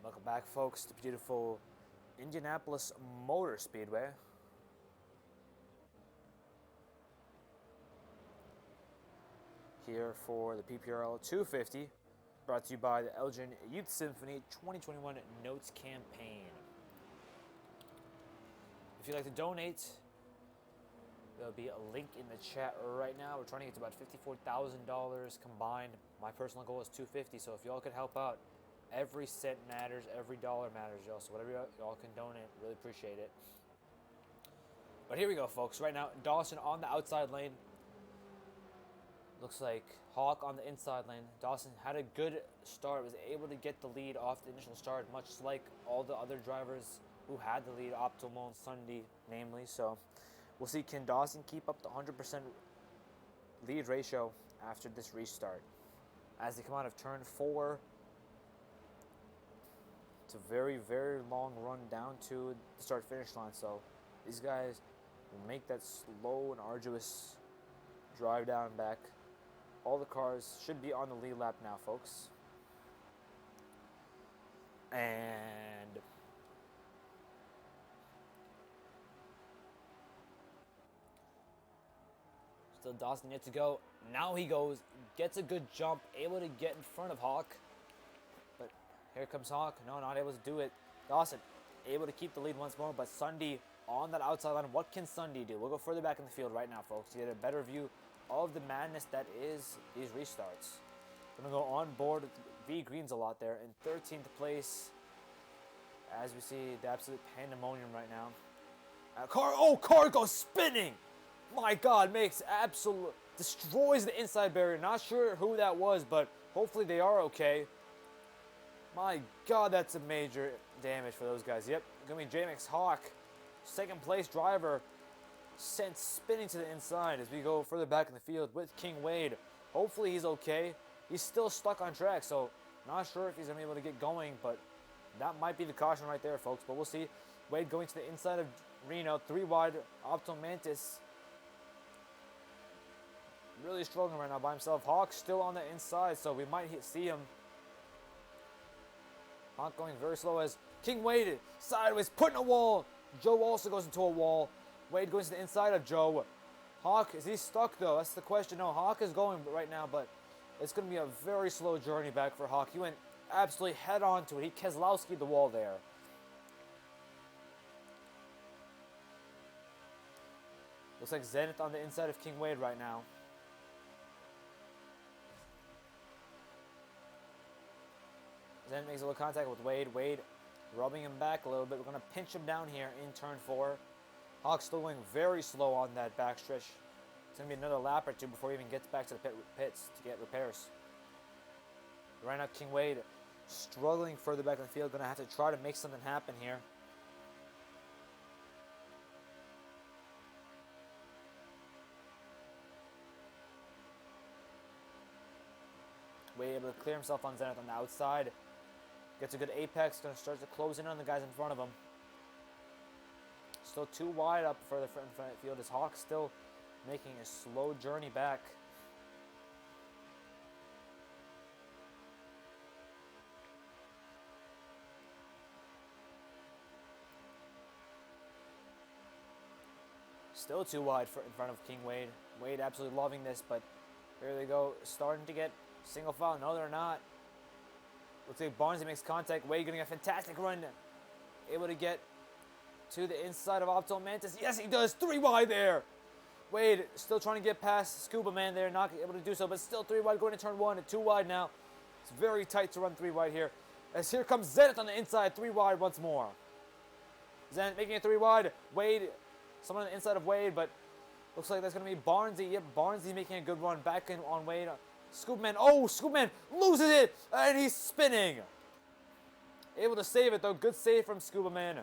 Welcome back, folks, to beautiful Indianapolis Motor Speedway. Here for the PPRL 250, brought to you by the Elgin Youth Symphony 2021 Notes Campaign. If you'd like to donate, there'll be a link in the chat right now. We're trying to get to about $54,000 combined. My personal goal is $250, so if y'all could help out, every cent matters, every dollar matters, y'all. So whatever y'all can donate, really appreciate it. But here we go, folks. Right now, Dawson on the outside lane. Looks like Hawk on the inside lane. Dawson had a good start, was able to get the lead off the initial start, much like all the other drivers who had the lead, Optimal and Sunday, namely. So we'll see, can Dawson keep up the 100% lead ratio after this restart? As they come out of turn 4, it's a very, very long run down to the start-finish line. So these guys will make that slow and arduous drive down back. All the cars should be on the lead lap now, folks. And still Dawson yet to go. Now he goes, gets a good jump, able to get in front of Hawk. But here comes Hawk. No, not able to do it. Dawson able to keep the lead once more, but Sunday on that outside line. What can Sunday do? We'll go further back in the field right now, folks, to get a better view of the madness that is these restarts. Gonna go on board with V Greens a lot there in 13th place. As we see the absolute pandemonium right now. Car goes spinning! My God, destroys the inside barrier. Not sure who that was, but hopefully they are okay. My God, that's a major damage for those guys. Yep, gonna be J-Max Hawk, second place driver, sent spinning to the inside as we go further back in the field with King Wade. Hopefully he's okay. He's still stuck on track, so not sure if he's gonna be able to get going, but that might be the caution right there, folks. But we'll see. Wade going to the inside of Reno, 3 wide. Optimal Mantis really struggling right now by himself. Hawk still on the inside, so we might see him. Hawk going very slow as King Wade sideways, putting a wall. Joe also goes into a wall. Wade goes to the inside of Joe. Hawk, is he stuck though? That's the question. No, Hawk is going right now, but it's going to be a very slow journey back for Hawk. He went absolutely head on to it. He Keselowski'd the wall there. Looks like Zenith on the inside of King Wade right now. Zenith makes a little contact with Wade. Wade rubbing him back a little bit. We're going to pinch him down here in turn 4. Hawk still going very slow on that backstretch. It's going to be another lap or 2 before he even gets back to the pits to get repairs. Right now, King Wade struggling further back in the field. Going to have to try to make something happen here. Wade able to clear himself on Zenith on the outside. Gets a good apex. Going to start to close in on the guys in front of him. Still 2 wide up further in front of the field as Hawk still making a slow journey back. Still 2 wide in front of King Wade. Wade absolutely loving this, but here they go, starting to get single file. No, they're not. Looks like Barnes makes contact. Wade getting a fantastic run. Able to get to the inside of Optimal Mantis. Yes, he does. 3 wide there. Wade still trying to get past Scuba Man there. Not able to do so, but still 3 wide going to turn 1 and 2 wide now. It's very tight to run 3 wide here. As here comes Zenith on the inside. 3 wide once more. Zenith making it 3 wide. Wade, someone on the inside of Wade, but looks like that's going to be Barnesy. Yep, Barnesy making a good run back in on Wade. Scuba Man. Oh, Scuba Man loses it, and he's spinning. Able to save it, though. Good save from Scuba Man.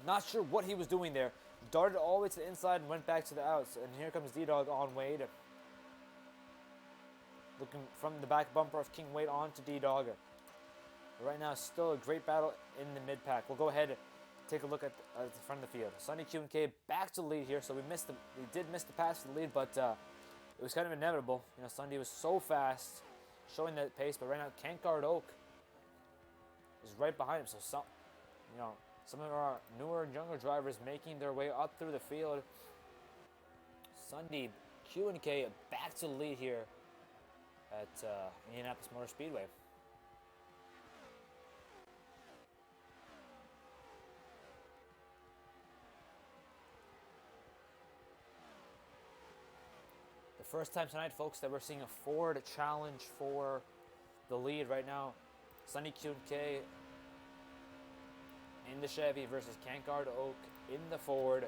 Not sure what he was doing there. Darted all the way to the inside and went back to the outs. And here comes D-Dog on Wade. Looking from the back bumper of King Wade on to D-Dog. Right now, still a great battle in the mid-pack. We'll go ahead and take a look at the front of the field. Sunny Q and K back to the lead here. So we did miss the pass to the lead, but it was kind of inevitable. You know, Sunday was so fast, showing that pace. But right now, Can't Guard Oak is right behind him. So some of our newer and younger drivers making their way up through the field. Sunday Q&K back to the lead here at Indianapolis Motor Speedway. The first time tonight, folks, that we're seeing a Ford challenge for the lead right now. Sunny Q&K in the Chevy versus Cankard Oak in the Ford.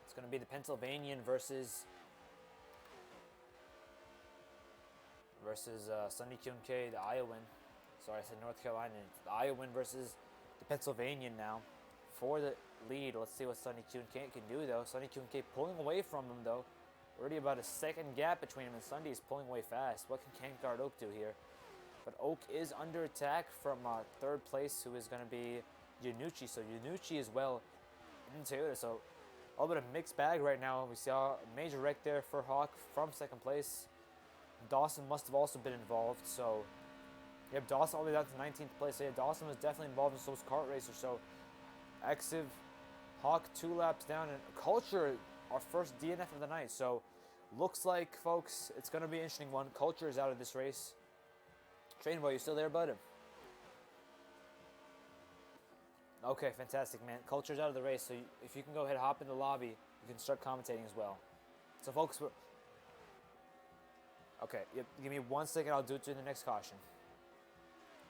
It's going to be the Pennsylvanian versus Sunny Q&K, the Iowan. Sorry, I said North Carolina. It's the Iowan versus the Pennsylvanian now for the lead. Let's see what Sunny Q&K can do, though. Sunny Q&K pulling away from him, though. Already about a second gap between him, and Sunday is pulling away fast. What can Cankard Oak do here? But Oak is under attack from third place, who is going to be Yanucci. So Yanucci as well in Toyota. So a little bit of mixed bag right now. We saw a major wreck there for Hawk from second place. Dawson must have also been involved. So yep, Dawson all the way down to 19th place. So yeah, Dawson was definitely involved in those kart racers. So Exiv, Hawk 2 laps down, and Culture, our first DNF of the night. So looks like, folks, it's going to be an interesting one. Culture is out of this race. Train Boy, you still there, bud? Okay, fantastic, man. Culture's out of the race, so if you can go ahead and hop in the lobby, you can start commentating as well. So, folks, okay, yep, give me 1 second. I'll do it in the next caution.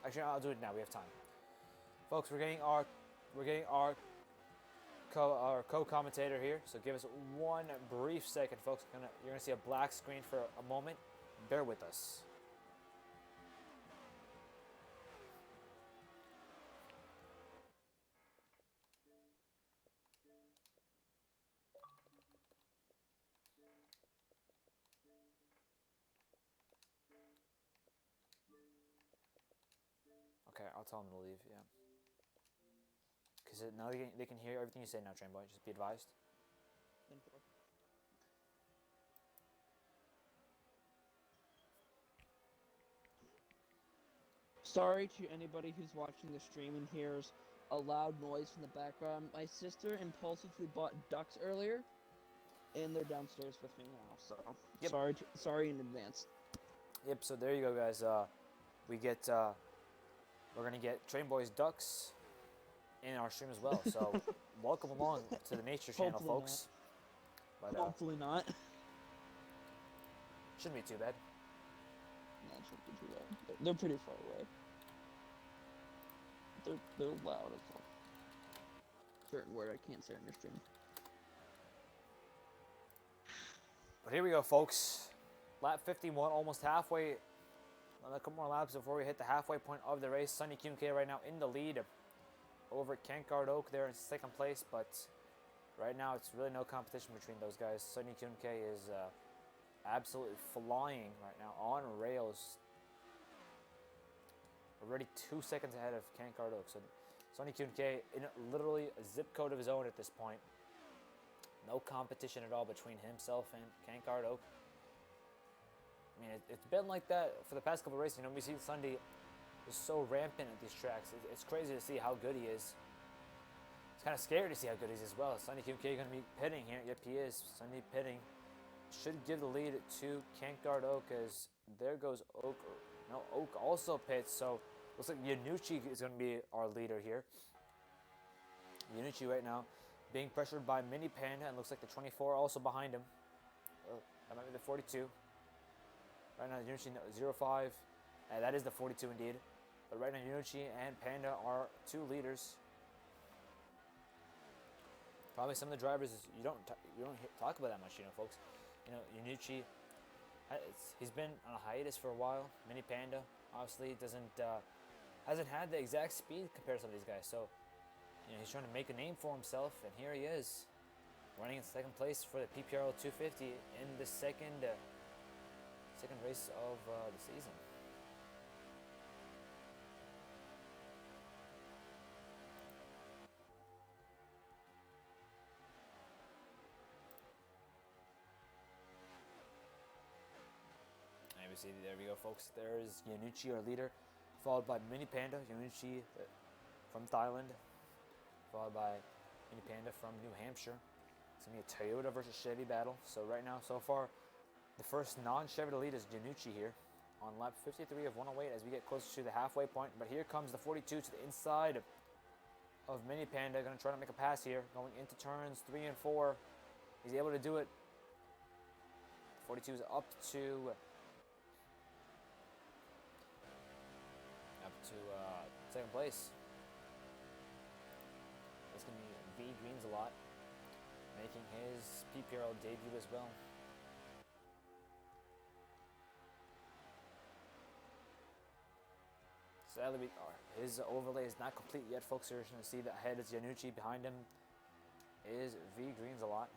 Actually, I'll do it now. We have time. Folks, we're getting our co-commentator here, so give us 1 brief second, folks. You're gonna see a black screen for a moment. Bear with us. Okay, I'll tell them to leave, yeah. Because now they can hear everything you say now, Train Boy. Just be advised. Sorry to anybody who's watching the stream and hears a loud noise in the background. My sister impulsively bought ducks earlier, and they're downstairs with me now. So yep. Sorry in advance. Yep. So there you go, guys. We're gonna get Train Boy's ducks in our stream as well. So welcome along to the Nature Channel, Hopefully folks. But, hopefully not. Shouldn't be too bad. No, it shouldn't be too bad. They're pretty far away. They're loud as well. Certain word I can't say in the stream. But here we go, folks. Lap 51, almost halfway. A couple more laps before we hit the halfway point of the race. Sunny Q&K right now in the lead over Cankard Oak there in second place, but right now it's really no competition between those guys. Sunny Q&K is absolutely flying right now on rails. Already 2 seconds ahead of Cankard Oak. So Sunny Q&K in literally a zip code of his own at this point. No competition at all between himself and Cankard Oak. I mean, it's been like that for the past couple of races. We see Sunday is so rampant at these tracks. It's crazy to see how good he is. It's kind of scary to see how good he is as well. Sunday Q&K going to be pitting here. Yep, he is. Sunday pitting. Should give the lead to Cankard Oak as there goes Oak. No, Oak also pits, so looks like Yanucci is going to be our leader here. Yanucci right now being pressured by Mini Panda, and looks like the 24 also behind him. Oh, that might be the 42. Right now, Yanucci 05, and that is the 42 indeed. But right now, Yanucci and Panda are 2 leaders. Probably some of the drivers you don't talk about that much, folks. Yanucci, he's been on a hiatus for a while. Mini Panda obviously hasn't had the exact speed compared to some of these guys. So he's trying to make a name for himself, and here he is, running in second place for the PPRL 250 in the second race of the season. we see, there we go, folks. There's Yanuchi, our leader, followed by Mini Panda, Yanuchi from Thailand, followed by Mini Panda from New Hampshire. It's going to be a Toyota versus Chevy battle. So right now, so far, the first non-Chevy to lead is Yanuchi here on lap 53 of 108 as we get closer to the halfway point. But here comes the 42 to the inside of Mini Panda. Going to try to make a pass here, going into turns 3 and 4. He's able to do it. 42 is up to second place. It's going to be V Greens a lot, making his PPRL debut as well. Sadly, his overlay is not complete yet, folks. You're going to see that ahead is Yanuchi. Behind him is V Greens a lot.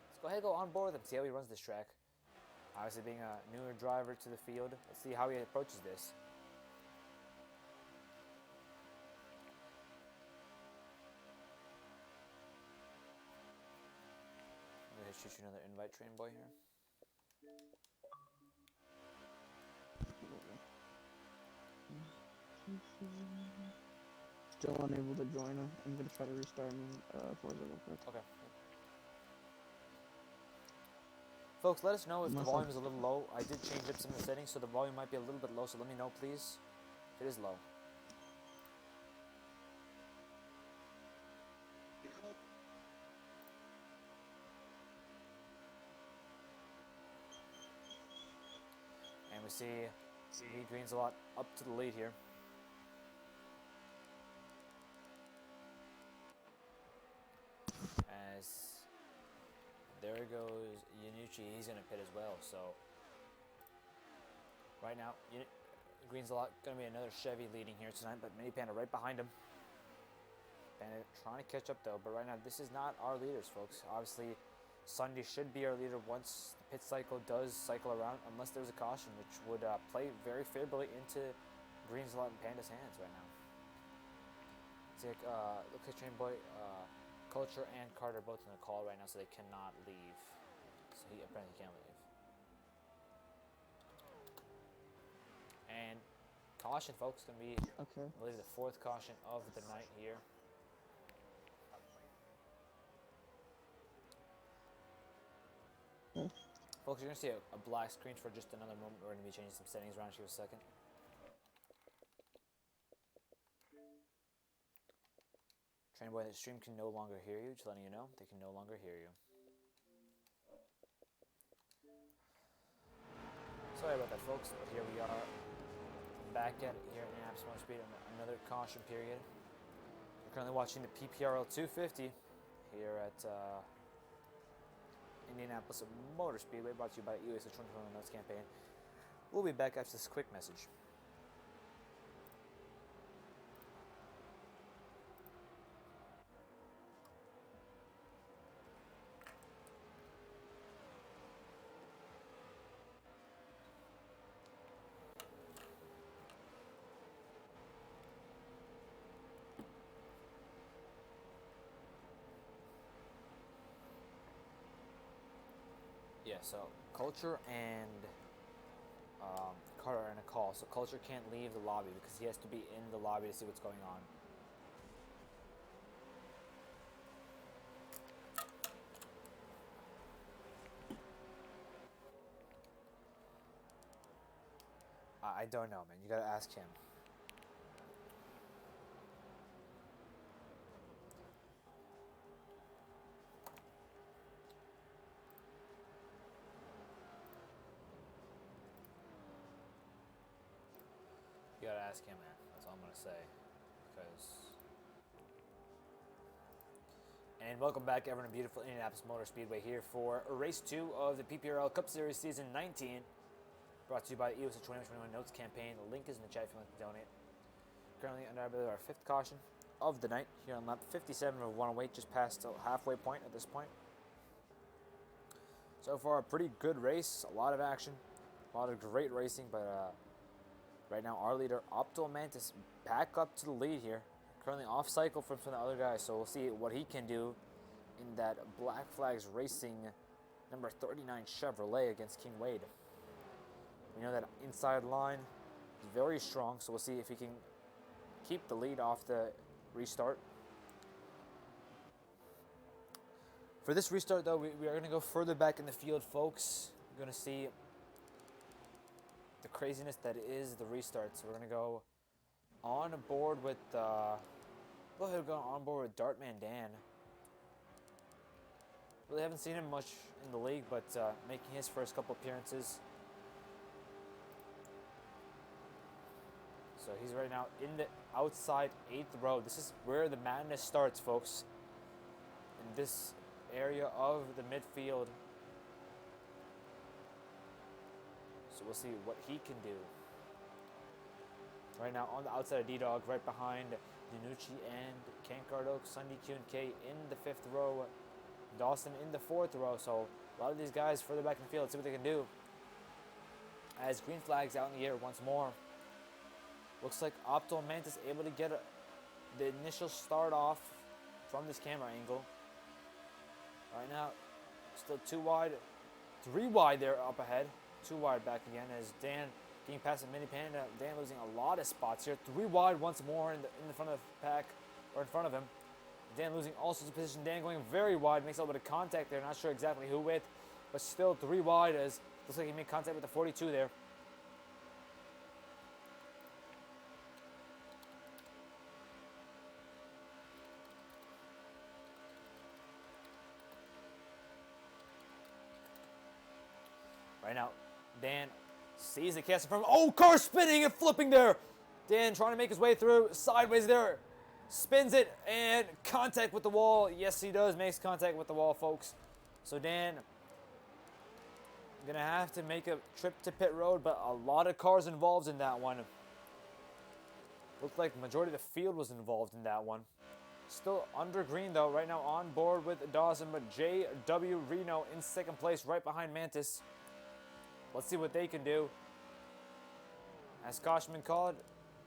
Let's go ahead and go on board with him, see how he runs this track. Obviously, being a newer driver to the field, let's see how he approaches this. I'm going to shoot you another invite, train boy here. Still unable to join him. I'm gonna try to restart me Forza real quick. Okay. Folks, let us know if the volume is a little low. I did change up some of the settings, so the volume might be a little bit low, so let me know, please, if it is low. And we see V Green's a lot up to the lead here. As there goes Yanuchi, he's going to pit as well. So right now, Green's a lot going to be another Chevy leading here tonight, but Mini Panda right behind him. Panda trying to catch up though, but right now this is not our leaders, folks. Obviously, Sunday should be our leader once the pit cycle does cycle around, unless there's a caution, which would play very favorably into Green's a lot and Panda's hands right now. See, looks like Train Boy, Culture and Carter are both in the call right now, so they cannot leave. So he apparently can't leave. And caution, folks, gonna be, I believe, the fourth caution of the night here. Folks, you're gonna see a black screen for just another moment. We're gonna be changing some settings around. Just give us a second. Train Boy, the stream can no longer hear you. Just letting you know, they can no longer hear you. Sorry about that, folks, but here we are back at it here in Indianapolis Motor Speed. Another caution period. We're currently watching the PPRL 250 here at Indianapolis Motor Speedway, brought to you by USA 2021 Notes Campaign. We'll be back after this quick message. Yeah, so Culture and Carter are in a call, so Culture can't leave the lobby because he has to be in the lobby to see what's going on. I don't know, man. You gotta ask him. You gotta ask him, man. That's all I'm gonna say. And welcome back, everyone, to beautiful Indianapolis Motor Speedway here for race 2 of the PPRL Cup Series Season 19. Brought to you by the USA 2021 Notes Campaign. The link is in the chat if you want to donate. Currently under our 5th caution of the night here on lap 57 of 108, just past the halfway point at this point. So far, a pretty good race, a lot of action, a lot of great racing, but right now our leader, Optimal Mantis, back up to the lead here. Currently off cycle from some of the other guys, so we'll see what he can do in that Black Flags Racing number 39 Chevrolet against King Wade. We know that inside line is very strong, so we'll see if he can keep the lead off the restart. For this restart, though, we are going to go further back in the field, folks. We're going to see the craziness that is the restart. So we're going to go on board with go ahead and go on board with Dartman Dan. Really haven't seen him much in the league, but making his first couple appearances. So he's right now in the outside 8th row. This is where the madness starts, folks. In this area of the midfield. So we'll see what he can do. Right now on the outside of D-Dog, right behind Dinucci and Kankardo, Sunday Q&K in the 5th row, Dawson in the 4th row. So a lot of these guys further back in the field, let's see what they can do. As green flags out in the air once more. Looks like Opto Mantis able to get the initial start off from this camera angle. Right now, still 2 wide, 3 wide there up ahead. 2 wide back again as Dan getting past the Mini Panda. Dan losing a lot of spots here. 3 wide once more in the front of the pack, or in front of him. Dan losing all sorts of position. Dan going very wide, makes a little bit of contact there. Not sure exactly who with, but still 3 wide as looks like he made contact with the 42 there. Right now, Dan sees the cast from. Oh, car spinning and flipping there. Dan trying to make his way through sideways there. Spins it and contact with the wall. Yes, he does. Makes contact with the wall, folks. So Dan gonna have to make a trip to pit road, but a lot of cars involved in that one. Looked like the majority of the field was involved in that one. Still under green though. Right now on board with Dawson, but JW Reno in 2nd place, right behind Mantis. Let's see what they can do. Has caution been called?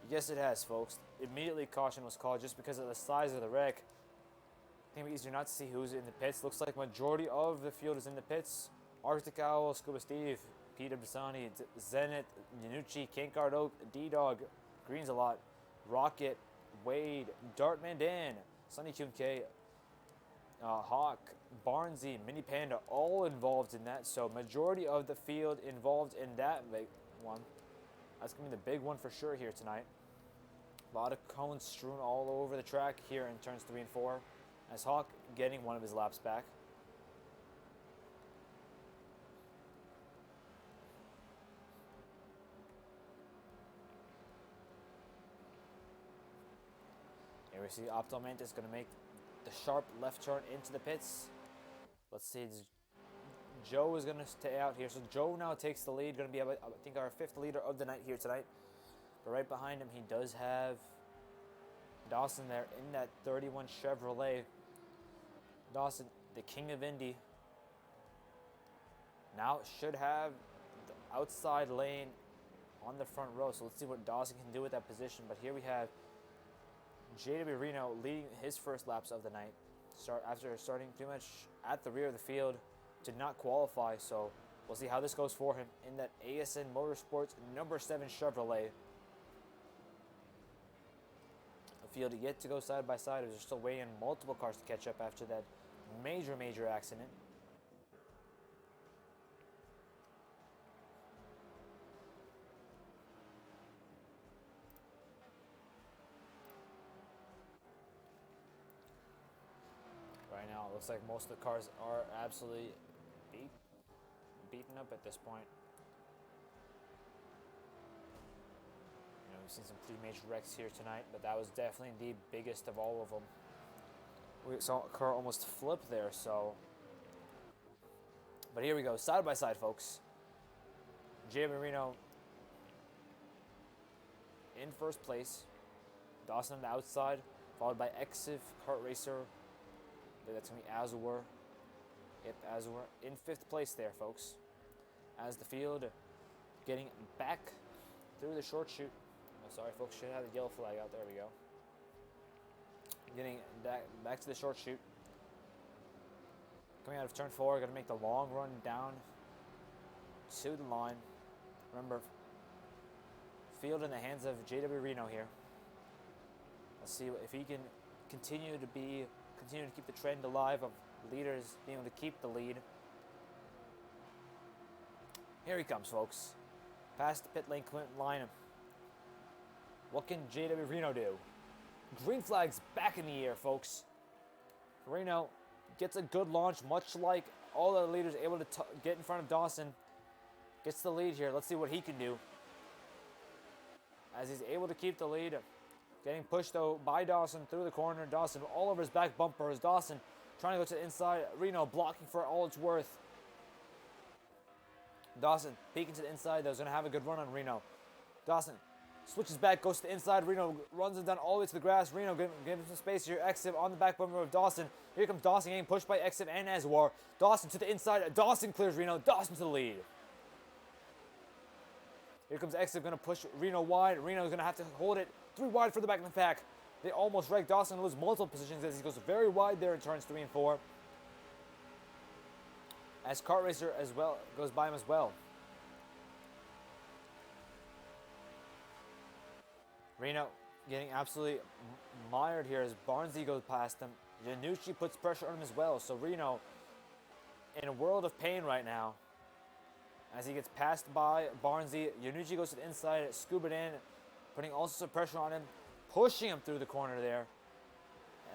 Yes, it has, folks. Immediately caution was called just because of the size of the wreck. I think it's easier not to see who's in the pits. Looks like majority of the field is in the pits. Arctic Owl, Scuba Steve, Peter Bissani, Zenit, Dinucci, Kankard Oak, D-Dog, Greens a lot, Rocket, Wade, Dartman Dan, Sunny Q&K, Hawk, Barnsey, Mini Panda, all involved in that. So majority of the field involved in that big one. That's going to be the big one for sure here tonight. A lot of cones strewn all over the track here in turns 3 and 4. As Hawk getting one of his laps back. Here we see Optomantis going to make the sharp left turn into the pits. Let's see, Joe is going to stay out here. So Joe now takes the lead. Going to be, I think, our 5th leader of the night here tonight. But right behind him, he does have Dawson there in that 31 Chevrolet. Dawson, the king of Indy. Now should have the outside lane on the front row. So let's see what Dawson can do with that position. But here we have JW Reno leading his first laps of the night. After starting pretty much at the rear of the field, did not qualify. So we'll see how this goes for him in that ASN Motorsports number 7 Chevrolet. The field yet to go side by side as they're still waiting multiple cars to catch up after that major accident. Right now, it looks like most of the cars are absolutely beaten up at this point. You know, we've seen some pretty major wrecks here tonight, but that was definitely the biggest of all of them. We saw a car almost flip there, so. But here we go, side by side, folks. Jay Marino in first place. Dawson on the outside, followed by Exiv, Kart Racer. That's going to be Azure. Yep, Azure in 5th place there, folks. As the field getting back through the short chute. Oh, sorry, folks, should have the yellow flag out. There we go. Getting back to the short chute. Coming out of turn 4, going to make the long run down to the line. Remember, field in the hands of JW Reno here. Let's see if he can continue to keep the trend alive of leaders being able to keep the lead. Here he comes, folks. Past the pit lane, Clinton line. What can JW Reno do? Green flag's back in the air, folks. Reno gets a good launch, much like all the leaders able to get in front of Dawson. Gets the lead here. Let's see what he can do. As he's able to keep the lead. Getting pushed, though, by Dawson through the corner. Dawson all over his back bumpers. Dawson trying to go to the inside. Reno blocking for all it's worth. Dawson peeking to the inside, though. He's going to have a good run on Reno. Dawson switches back, goes to the inside. Reno runs him down all the way to the grass. Reno giving him some space here. Exif on the back bumper of Dawson. Here comes Dawson getting pushed by Exif and Azwar. Dawson to the inside. Dawson clears Reno. Dawson to the lead. Here comes Exif, going to push Reno wide. Reno is going to have to hold it 3 wide for the back of the pack. They almost wreck Dawson, lose multiple positions as he goes very wide there in turns 3 and 4. As Kart Racer as well goes by him as well. Reno getting absolutely mired here as Barnesy goes past him. Yanucci puts pressure on him as well. So Reno in a world of pain right now. As he gets passed by Barnesy, Yanucci goes to the inside, scuba in, putting also some pressure on him, pushing him through the corner there.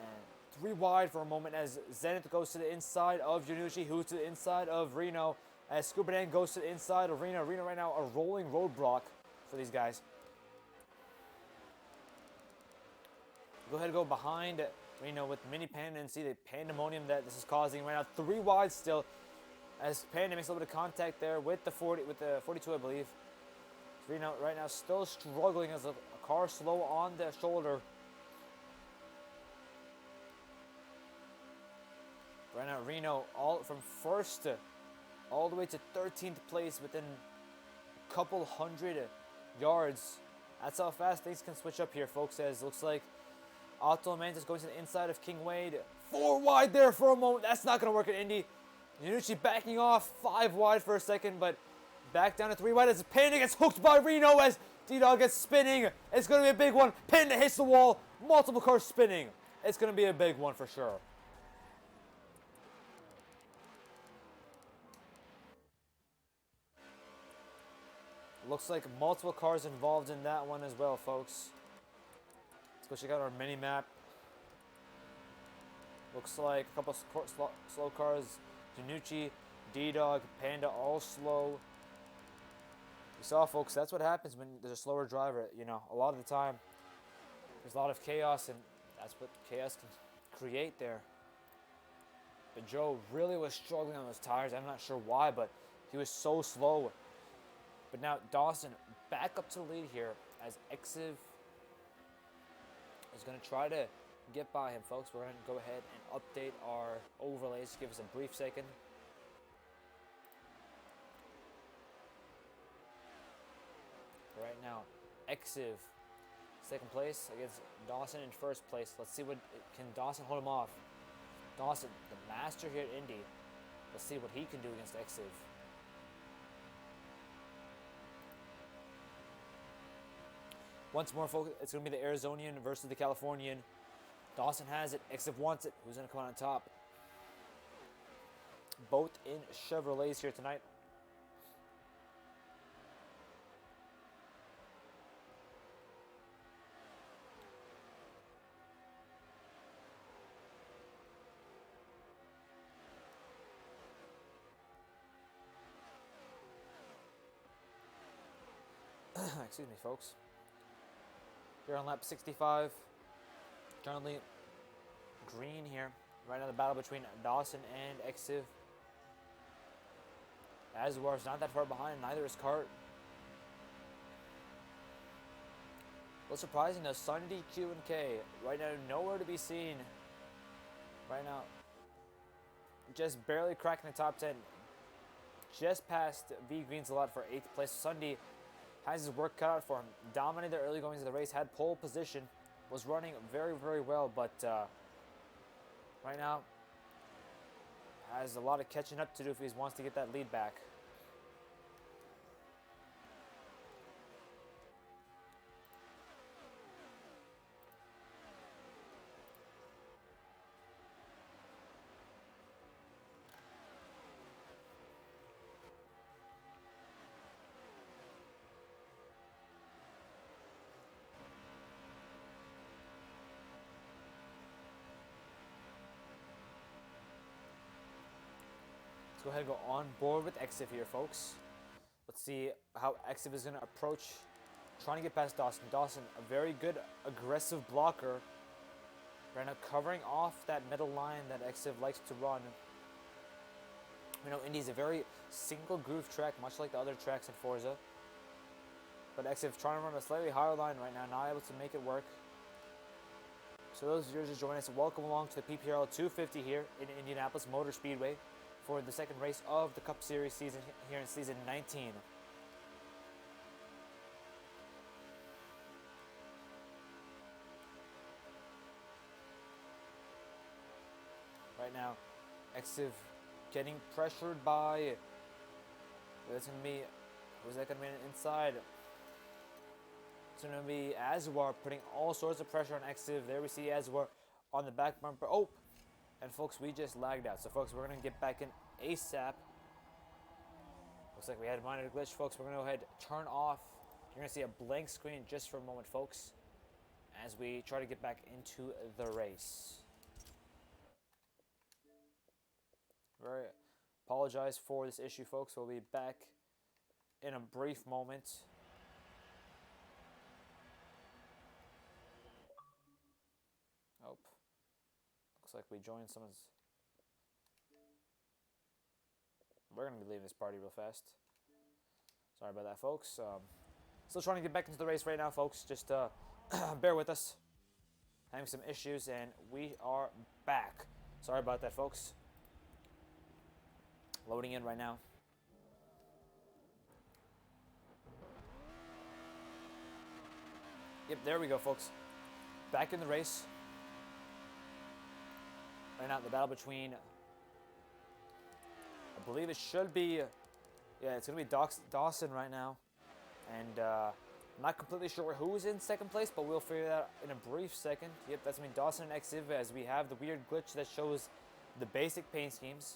And 3 wide for a moment as Zenith goes to the inside of Yanucci, who's to the inside of Reno. As Scuba goes to the inside of Reno. Reno right now a rolling roadblock for these guys. Go ahead and go behind Reno with Mini Panda and see the pandemonium that this is causing right now. 3 wide still. As Panda makes a little bit of contact there with the 42, I believe. Reno right now still struggling as a car slow on the shoulder. Right now, Reno all from first all the way to 13th place within a couple hundred yards. That's how fast things can switch up here, folks. As it looks like Otto Mantis going to the inside of King Wade. 4 wide there for a moment. That's not going to work at Indy. Yanucci backing off 5 wide for a second, but back down to 3 wide as Panda gets hooked by Reno as D-Dog gets spinning. It's going to be a big one. Panda hits the wall. Multiple cars spinning. It's going to be a big one for sure. Looks like multiple cars involved in that one as well, folks. Let's go check out our mini map. Looks like a couple slow cars. Danucci, D-Dog, Panda, all slow. You saw, folks, that's what happens when there's a slower driver. You know, a lot of the time, there's a lot of chaos, and that's what chaos can create there. But Joe really was struggling on those tires. I'm not sure why, but he was so slow. But now Dawson back up to the lead here as Exiv is going to try to get by him, folks. We're going to go ahead and update our overlays. Give us a brief second. Right now, Exiv, second place against Dawson in first place. Let's see what can Dawson hold him off. Dawson, the master here at Indy. Let's see what he can do against Exiv. Once more, folks, it's going to be the Arizonian versus the Californian. Dawson has it. Exiv wants it. Who's going to come out on top? Both in Chevrolets here tonight. Excuse me, folks. Here on lap 65. Currently green here. Right now the battle between Dawson and Exiv. Azwar's not that far behind, neither is Cart. What's surprising though, Sunday, Q, and K. Right now nowhere to be seen. Right now just barely cracking the top 10. Just past V Greens a lot for 8th place. Sunday has his work cut out for him. Dominated the early goings of the race, had pole position, was running very, very well, but right now has a lot of catching up to do if he wants to get that lead back. go ahead and go on board with Exif here, folks. Let's see how Exif is going to approach trying to get past Dawson. Dawson, a very good aggressive blocker. Right now covering off that middle line that Exif likes to run. You know, Indy is a very single groove track, much like the other tracks in Forza. But Exif trying to run a slightly higher line right now, not able to make it work. So those viewers who join us, welcome along to the PPRL 250 here in Indianapolis Motor Speedway for the second race of the Cup Series season here in season 19. Right now, Exif getting pressured by, that's going to be, was that going to be an inside? It's going to be Azwar putting all sorts of pressure on Exif. There we see Azwar on the back bumper. Oh, and folks, we just lagged out. So folks, we're going to get back in ASAP. Looks like we had a minor glitch, folks. We're going to go ahead and turn off. You're going to see a blank screen just for a moment, folks, as we try to get back into the race. Very apologize for this issue, folks. We'll be back in a brief moment. Oh, looks like we joined someone's. We're gonna be leaving this party real fast. Sorry about that, folks. Still trying to get back into the race right now, folks. Just bear with us. Having some issues, and we are back. Sorry about that, folks. Loading in right now. Yep, there we go, folks. Back in the race. Right now, the battle between, I believe it should be, yeah, it's going to be Dawson right now. And I'm not completely sure who's in second place, but we'll figure that out in a brief second. Yep, that's going to be Dawson and Exif, as we have the weird glitch that shows the basic paint schemes.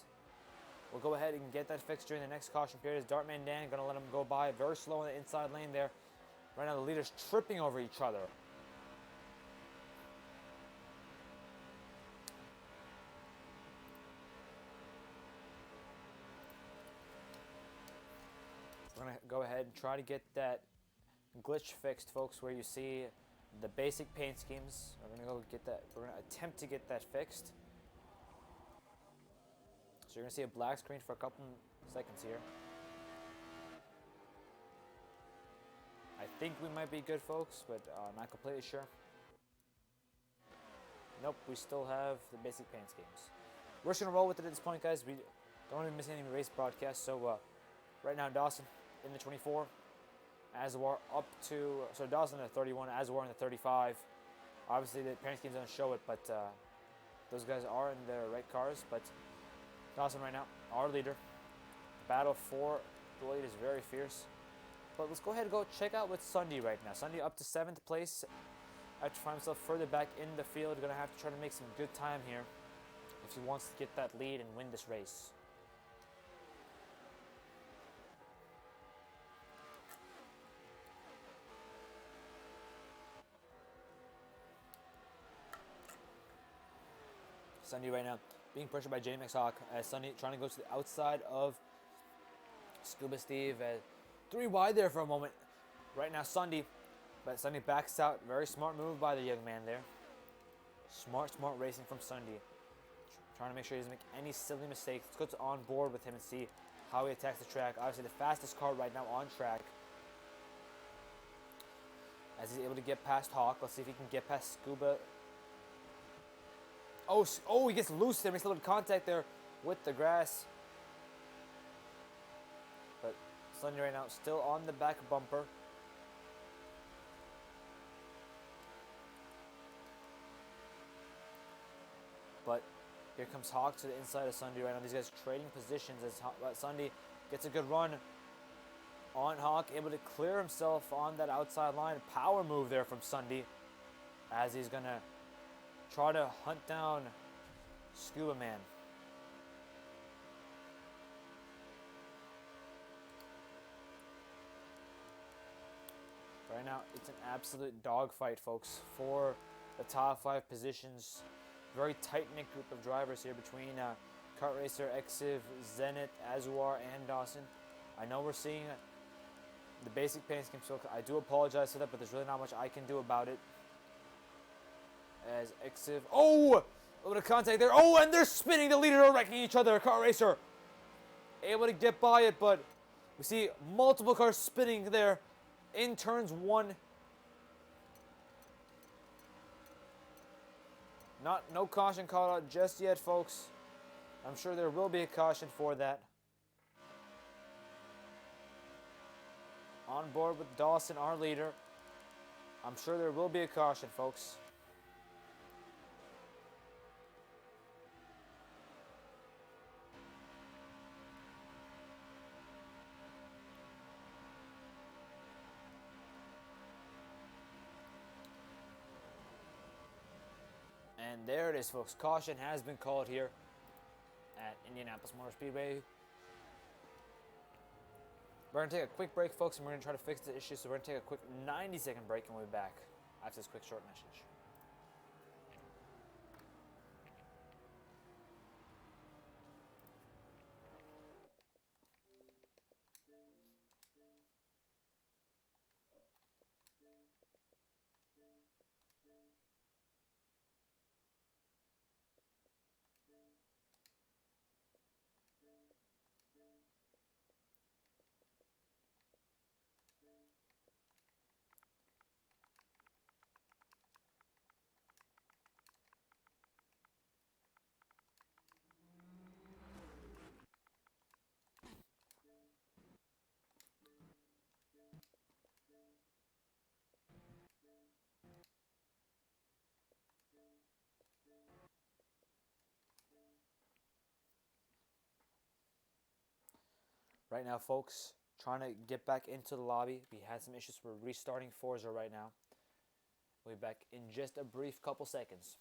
We'll go ahead and get that fixed during the next caution period. Dartman Dan going to let him go by very slow in the inside lane there. Right now the leaders tripping over each other. We're going to go ahead and try to get that glitch fixed, folks, where you see the basic paint schemes. We're going to go get that. We're going to attempt to get that fixed. So you're going to see a black screen for a couple seconds here. I think we might be good, folks, but not completely sure. Nope, we still have the basic paint schemes. We're just going to roll with it at this point, guys. We don't want to miss any race broadcasts. So right now, Dawson in the 24. Azwar up to, so Dawson in the 31, Azwar in the 35. Obviously, the paint schemes don't show it, but those guys are in their right cars. But Dawson right now, our leader. Battle for the lead is very fierce. But let's go ahead and go check out with Sunday right now. Sunday up to 7th place. After to find himself further back in the field. Going to have to try to make some good time here if he wants to get that lead and win this race. Sunday right now being pressured by J-Max Hawk as Sunday trying to go to the outside of Scuba Steve. 3 wide there for a moment. Right now Sunday, but Sunday backs out. Very smart move by the young man there. Smart racing from Sunday. Trying to make sure he doesn't make any silly mistakes. Let's go on board with him and see how he attacks the track. Obviously the fastest car right now on track. As he's able to get past Hawk. Let's see if he can get past Scuba. Oh, he gets loose there. Makes a little contact there with the grass. But Sunday right now still on the back bumper. But here comes Hawk to the inside of Sunday right now. These guys trading positions as Sunday gets a good run on Hawk. Able to clear himself on that outside line. Power move there from Sunday as he's going to try to hunt down Scuba Man. Right now, it's an absolute dogfight, folks, for the top 5 positions. Very tight-knit group of drivers here between Kart Racer, Exiv, Zenith, Azuar, and Dawson. I know we're seeing the basic paint scheme, so I do apologize for that, but there's really not much I can do about it. As Exiv, oh, a little bit of contact there. Oh, and they're spinning. The leaders are wrecking each other. Kart Racer able to get by it, but we see multiple cars spinning there in turns 1. No caution called out just yet, folks. I'm sure there will be a caution for that. On board with Dawson, our leader. I'm sure there will be a caution, folks. And there it is, folks. Caution has been called here at Indianapolis Motor Speedway. We're going to take a quick break, folks, and we're going to try to fix the issue. So we're going to take a quick 90-second break, and we'll be back after this quick short message. Right now, folks, trying to get back into the lobby. We had some issues. We're restarting Forza right now. We'll be back in just a brief couple seconds.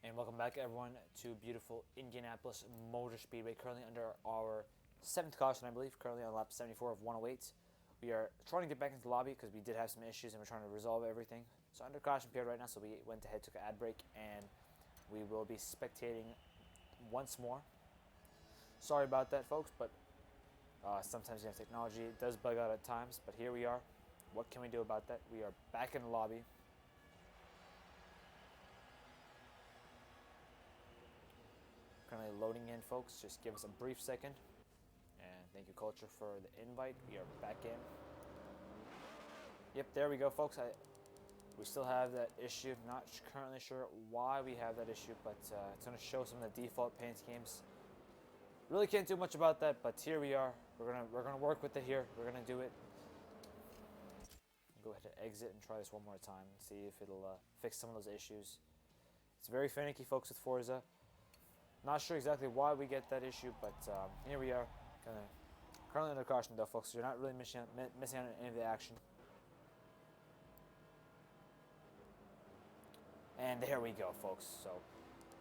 And welcome back, everyone, to beautiful Indianapolis Motor Speedway. Currently under our 7th caution, I believe. Currently on lap 74 of 108. We are trying to get back into the lobby because we did have some issues and we're trying to resolve everything. So under caution period right now, so we went ahead, took an ad break, and we will be spectating once more. Sorry about that, folks, but sometimes technology does bug out at times. But here we are. What can we do about that? We are back in the lobby. Currently loading in, folks. Just give us a brief second. And thank you, Culture, for the invite. We are back in. Yep, there we go, folks. We still have that issue. Not currently sure why we have that issue, but it's going to show some of the default paint schemes. Really can't do much about that, but here we are. We're gonna work with it here. We're gonna do it. Go ahead and exit and try this one more time and see if it'll fix some of those issues. It's very finicky, folks, with Forza. Not sure exactly why we get that issue, but here we are. Currently under caution, though, folks. So you're not really missing out on any of the action. And there we go, folks. So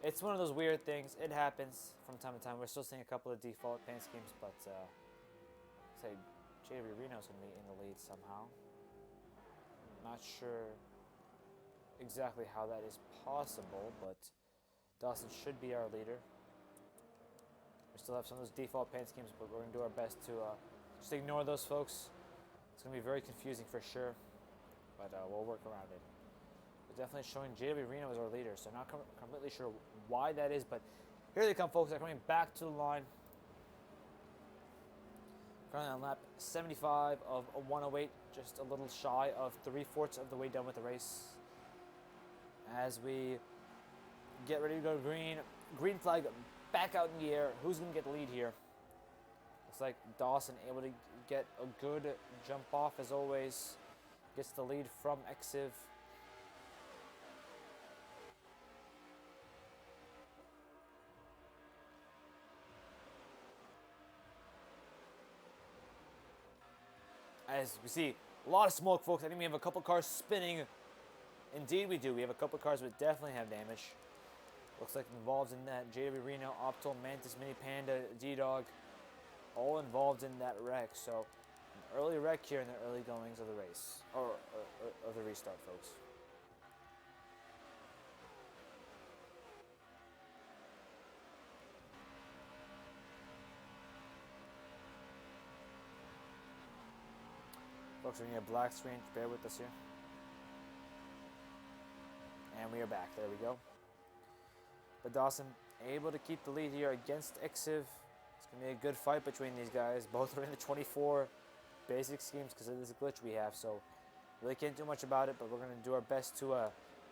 it's one of those weird things. It happens from time to time. We're still seeing a couple of default paint schemes, but say JW Reno's going to be in the lead somehow. Not sure exactly how that is possible, but Dawson should be our leader. We still have some of those default paint schemes, but we're going to do our best to just ignore those, folks. It's going to be very confusing for sure, but we'll work around it. We're definitely showing JW Reno as our leader, so not completely sure why that is, but here they come, folks. They're coming back to the line. Currently on lap 75 of 108, just a little shy of 3/4 of the way done with the race. As we get ready to go green, green flag back out in the air. Who's going to get the lead here? Looks like Dawson able to get a good jump off as always. Gets the lead from Exiv. as we see a lot of smoke, folks. I think we have a couple cars spinning. Indeed we do. We have a couple cars that definitely have damage. Looks like involved in that JW Reno, Optal, Mantis, Mini Panda, D-Dog, all involved in that wreck. So an early wreck here in the early goings of the race, or of the restart, folks. Folks, we're going to get a black screen. Bear with us here. And we are back. There we go. But Dawson able to keep the lead here against Exiv. It's going to be a good fight between these guys. Both are in the 24 basic schemes because of this glitch we have. So really can't do much about it, but we're going to do our best to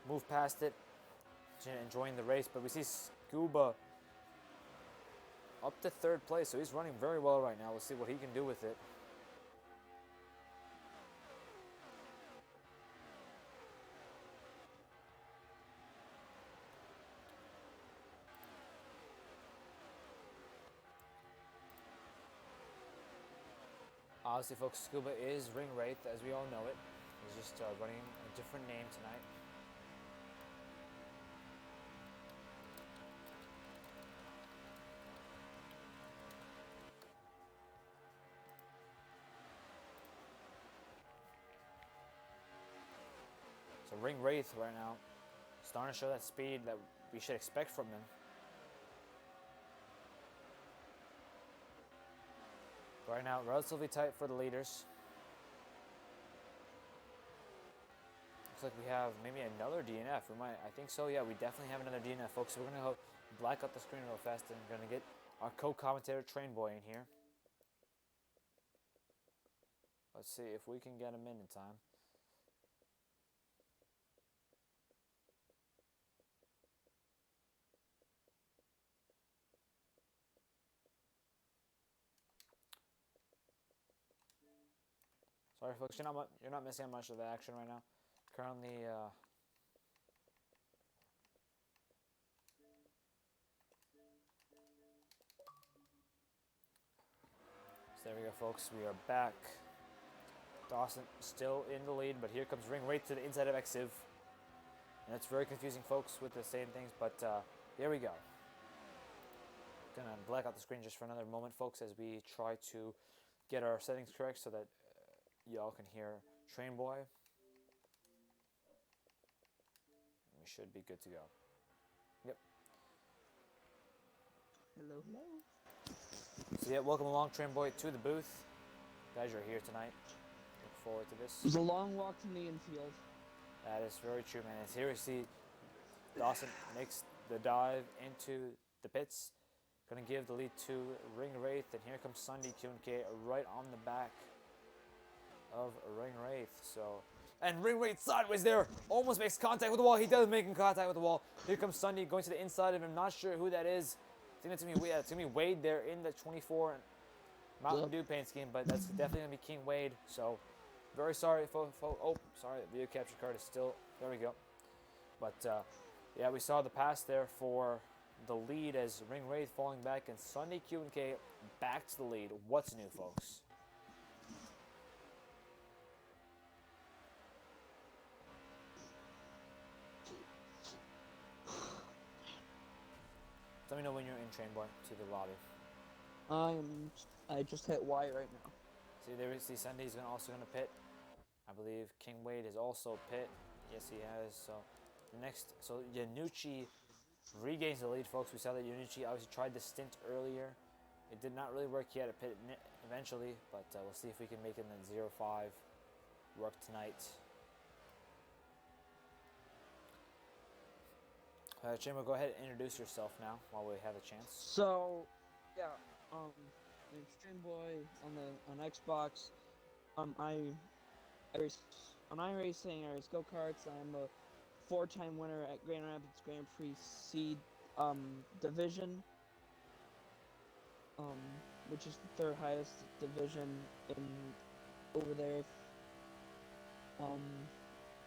move past it, enjoying the race. But we see Scuba up to third place, so he's running very well right now. We'll see what he can do with it. Obviously, folks, Scuba is Ring Wraith, as we all know it. He's just running a different name tonight. So Ring Wraith right now, starting to show that speed that we should expect from him. Right now, relatively tight for the leaders. Looks like we have maybe another DNF. We might, I think so. Yeah, we definitely have another DNF, folks. So we're gonna go black out the screen real fast, and we're gonna get our co-commentator Train Boy in here. Let's see if we can get him in time. Sorry, folks, you're not missing much of the action right now. Currently, so there we go, folks. We are back. Dawson still in the lead, but here comes Ring Wraith to the inside of Exiv. And it's very confusing, folks, with the same things, but here we go. Gonna black out the screen just for another moment, folks, as we try to get our settings correct so that y'all can hear Train Boy. We should be good to go. Yep. Hello, hello. So yeah, welcome along, Train Boy, to the booth. Glad you're here tonight. Look forward to this. It was a long walk from the infield. That is very true, man. As here we see Dawson makes the dive into the pits. Gonna give the lead to Ring Wraith, and here comes Sunday Q&K right on the back of Ring Wraith. So, and Ring Wraith sideways there, almost makes contact with the wall. He does make contact with the wall. Here comes Sunday going to the inside of him. Not sure who that is. I think it's gonna be Wade there in the 24 Mountain Dew paint scheme, but that's definitely gonna be King Wade. So, very sorry, oh, sorry, the video capture card is still there. We go. But yeah, we saw the pass there for the lead as Ring Wraith falling back, and Sunday Q&K back to the lead. What's new, folks? Let me know when you're in, Train Boy, to the lobby. I just hit Y right now. See, there we see Sunday's also gonna pit. I believe King Wade is also pit. Yes, he has. So the next, so Yanucci regains the lead, folks. We saw that Yanucci obviously tried the stint earlier. It did not really work. He had to pit eventually, but we'll see if we can make it in the 0-5 work tonight. Chamber, go ahead and introduce yourself now while we have a chance. So, yeah, name's Stream Boy on Xbox. I race on iRacing. I race go-karts. I'm a 4-time winner at Grand Rapids Grand Prix C division, which is the 3rd highest division over there.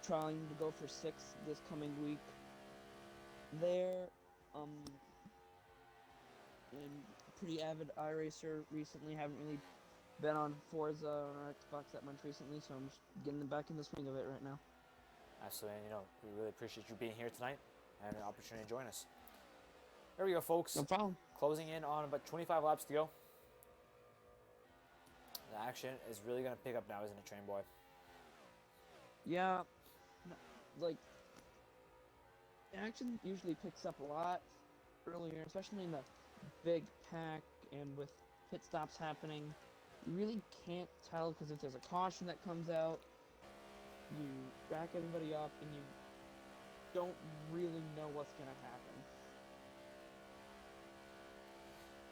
Trying to go for 6th this coming week. There, and pretty avid iRacer recently. Haven't really been on Forza on our Xbox that much recently, so I'm just getting back in the swing of it right now. Absolutely, and we really appreciate you being here tonight and an opportunity to join us. There we go, folks. No problem. Closing in on about 25 laps to go. The action is really going to pick up now, isn't it, Train Boy? Yeah, like, action usually picks up a lot earlier, especially in the big pack and with pit stops happening. You really can't tell because if there's a caution that comes out, you back everybody up and you don't really know what's going to happen.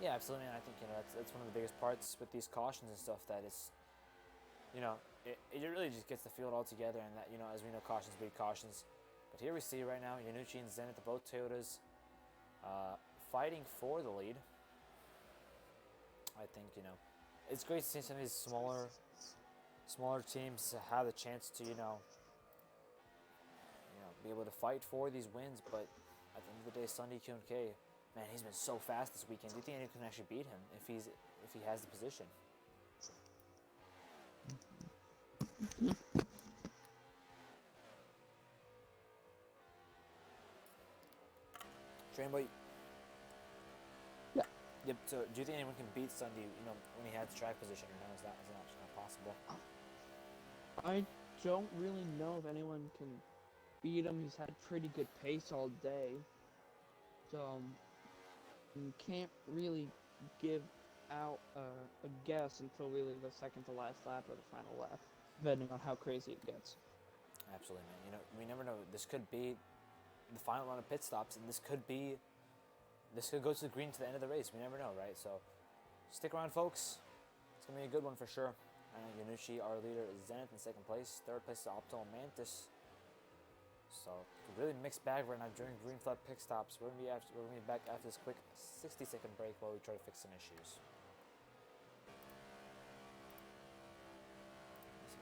Yeah, absolutely. And I think that's one of the biggest parts with these cautions and stuff. That it's, it really just gets the field all together. And that as we know, cautions breed cautions. But here we see right now, Yanucci and Zenith, both Toyotas, fighting for the lead. I think it's great to see some of these smaller teams have the chance to be able to fight for these wins. But at the end of the day, Sunday Q&K. Man, he's been so fast this weekend. Do you think anyone can actually beat him if he has the position? Train Boy. Yeah. Yep. So, do you think anyone can beat Sunday? When he has the track position, or no? Is that actually not possible? I don't really know if anyone can beat him. He's had pretty good pace all day, so you can't really give out a guess until really the second to last lap or the final lap, depending on how crazy it gets. Absolutely, man. We never know. This could be the final round of pit stops, and this could go to the green to the end of the race. We never know, right? So stick around, folks. It's gonna be a good one for sure. I know Yanucci, our leader, is Zenith in second place. Third place is Optimal Mantis. So really mixed bag right now during green flag pit stops. We're gonna be back after this quick 60-second break while we try to fix some issues.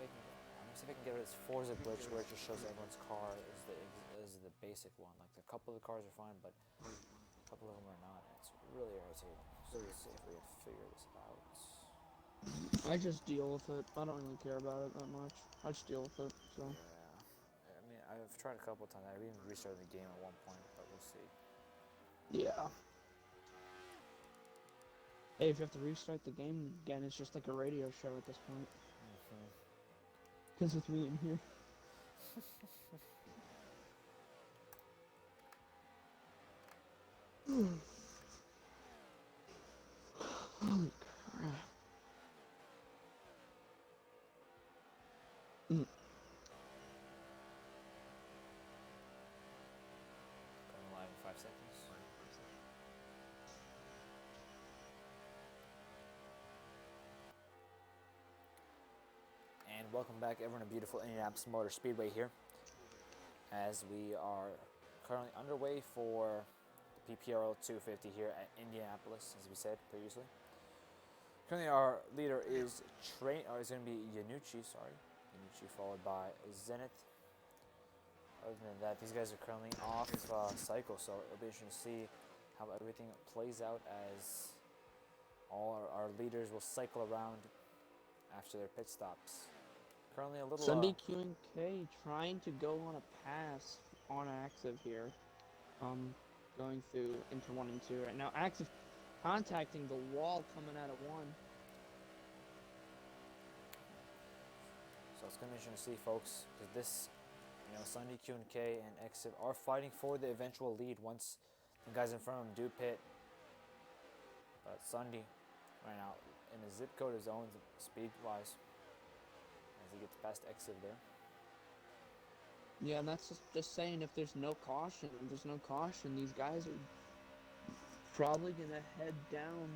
Let me see if I can get rid of this Forza glitch where it just shows everyone's car is the basic one. Like a couple of the cars are fine, but a couple of them are not. It's really irritating. So let's see if we can figure this out. I just deal with it. I don't really care about it that much. I just deal with it. So. Yeah. I mean, I've tried a couple of times. I even restarted the game at one point, but we'll see. Yeah. Hey, if you have to restart the game again, it's just like a radio show at this point. Because it's me in here. Holy crap. Going live in 5 seconds. And welcome back, everyone, to beautiful Indianapolis Motor Speedway here, as we are currently underway for the PPRL 250 here at Indianapolis, as we said previously. Currently, our leader is going to be Yanucci, Yanucci followed by Zenith. Other than that, these guys are currently off cycle, so it'll be interesting to see how everything plays out as all our leaders will cycle around after their pit stops. Currently a little... Sunday Q&K trying to go on a pass on Active here. Going through into 1 and 2 right now. Active contacting the wall coming out of 1. So it's going to be interesting to see, folks, because this, Sunday Q&K and Exit are fighting for the eventual lead once the guys in front of them do pit. But Sunday, right now, in the zip code of his own speed-wise, as he gets past Exit there. Yeah, and that's just saying if there's no caution, these guys are probably going to head down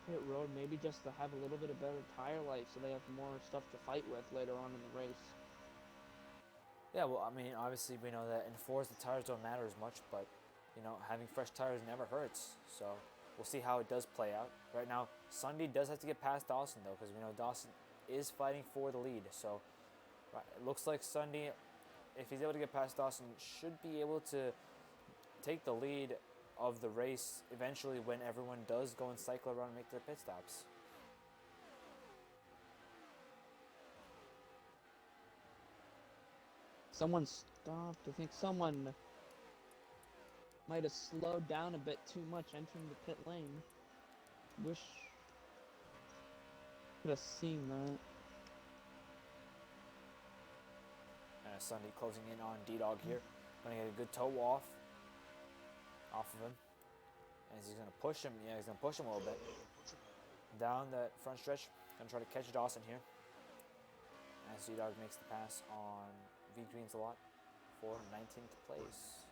pit road, maybe just to have a little bit of better tire life so they have more stuff to fight with later on in the race. Yeah, well, I mean, obviously we know that in Forza the tires don't matter as much, but, having fresh tires never hurts. So we'll see how it does play out. Right now, Sunday does have to get past Dawson, though, because we know Dawson is fighting for the lead. So it looks like Sunday, if he's able to get past Dawson, should be able to take the lead of the race eventually when everyone does go and cycle around and make their pit stops. Someone stopped. I think someone might have slowed down a bit too much entering the pit lane. Wish could have seen that. Sunday closing in on D-Dog here. Gonna get a good toe off of him. As he's gonna push him. Yeah, he's gonna push him a little bit. Down the front stretch. Gonna try to catch Dawson here. As D-Dog makes the pass on V Green's a lot for 19th place.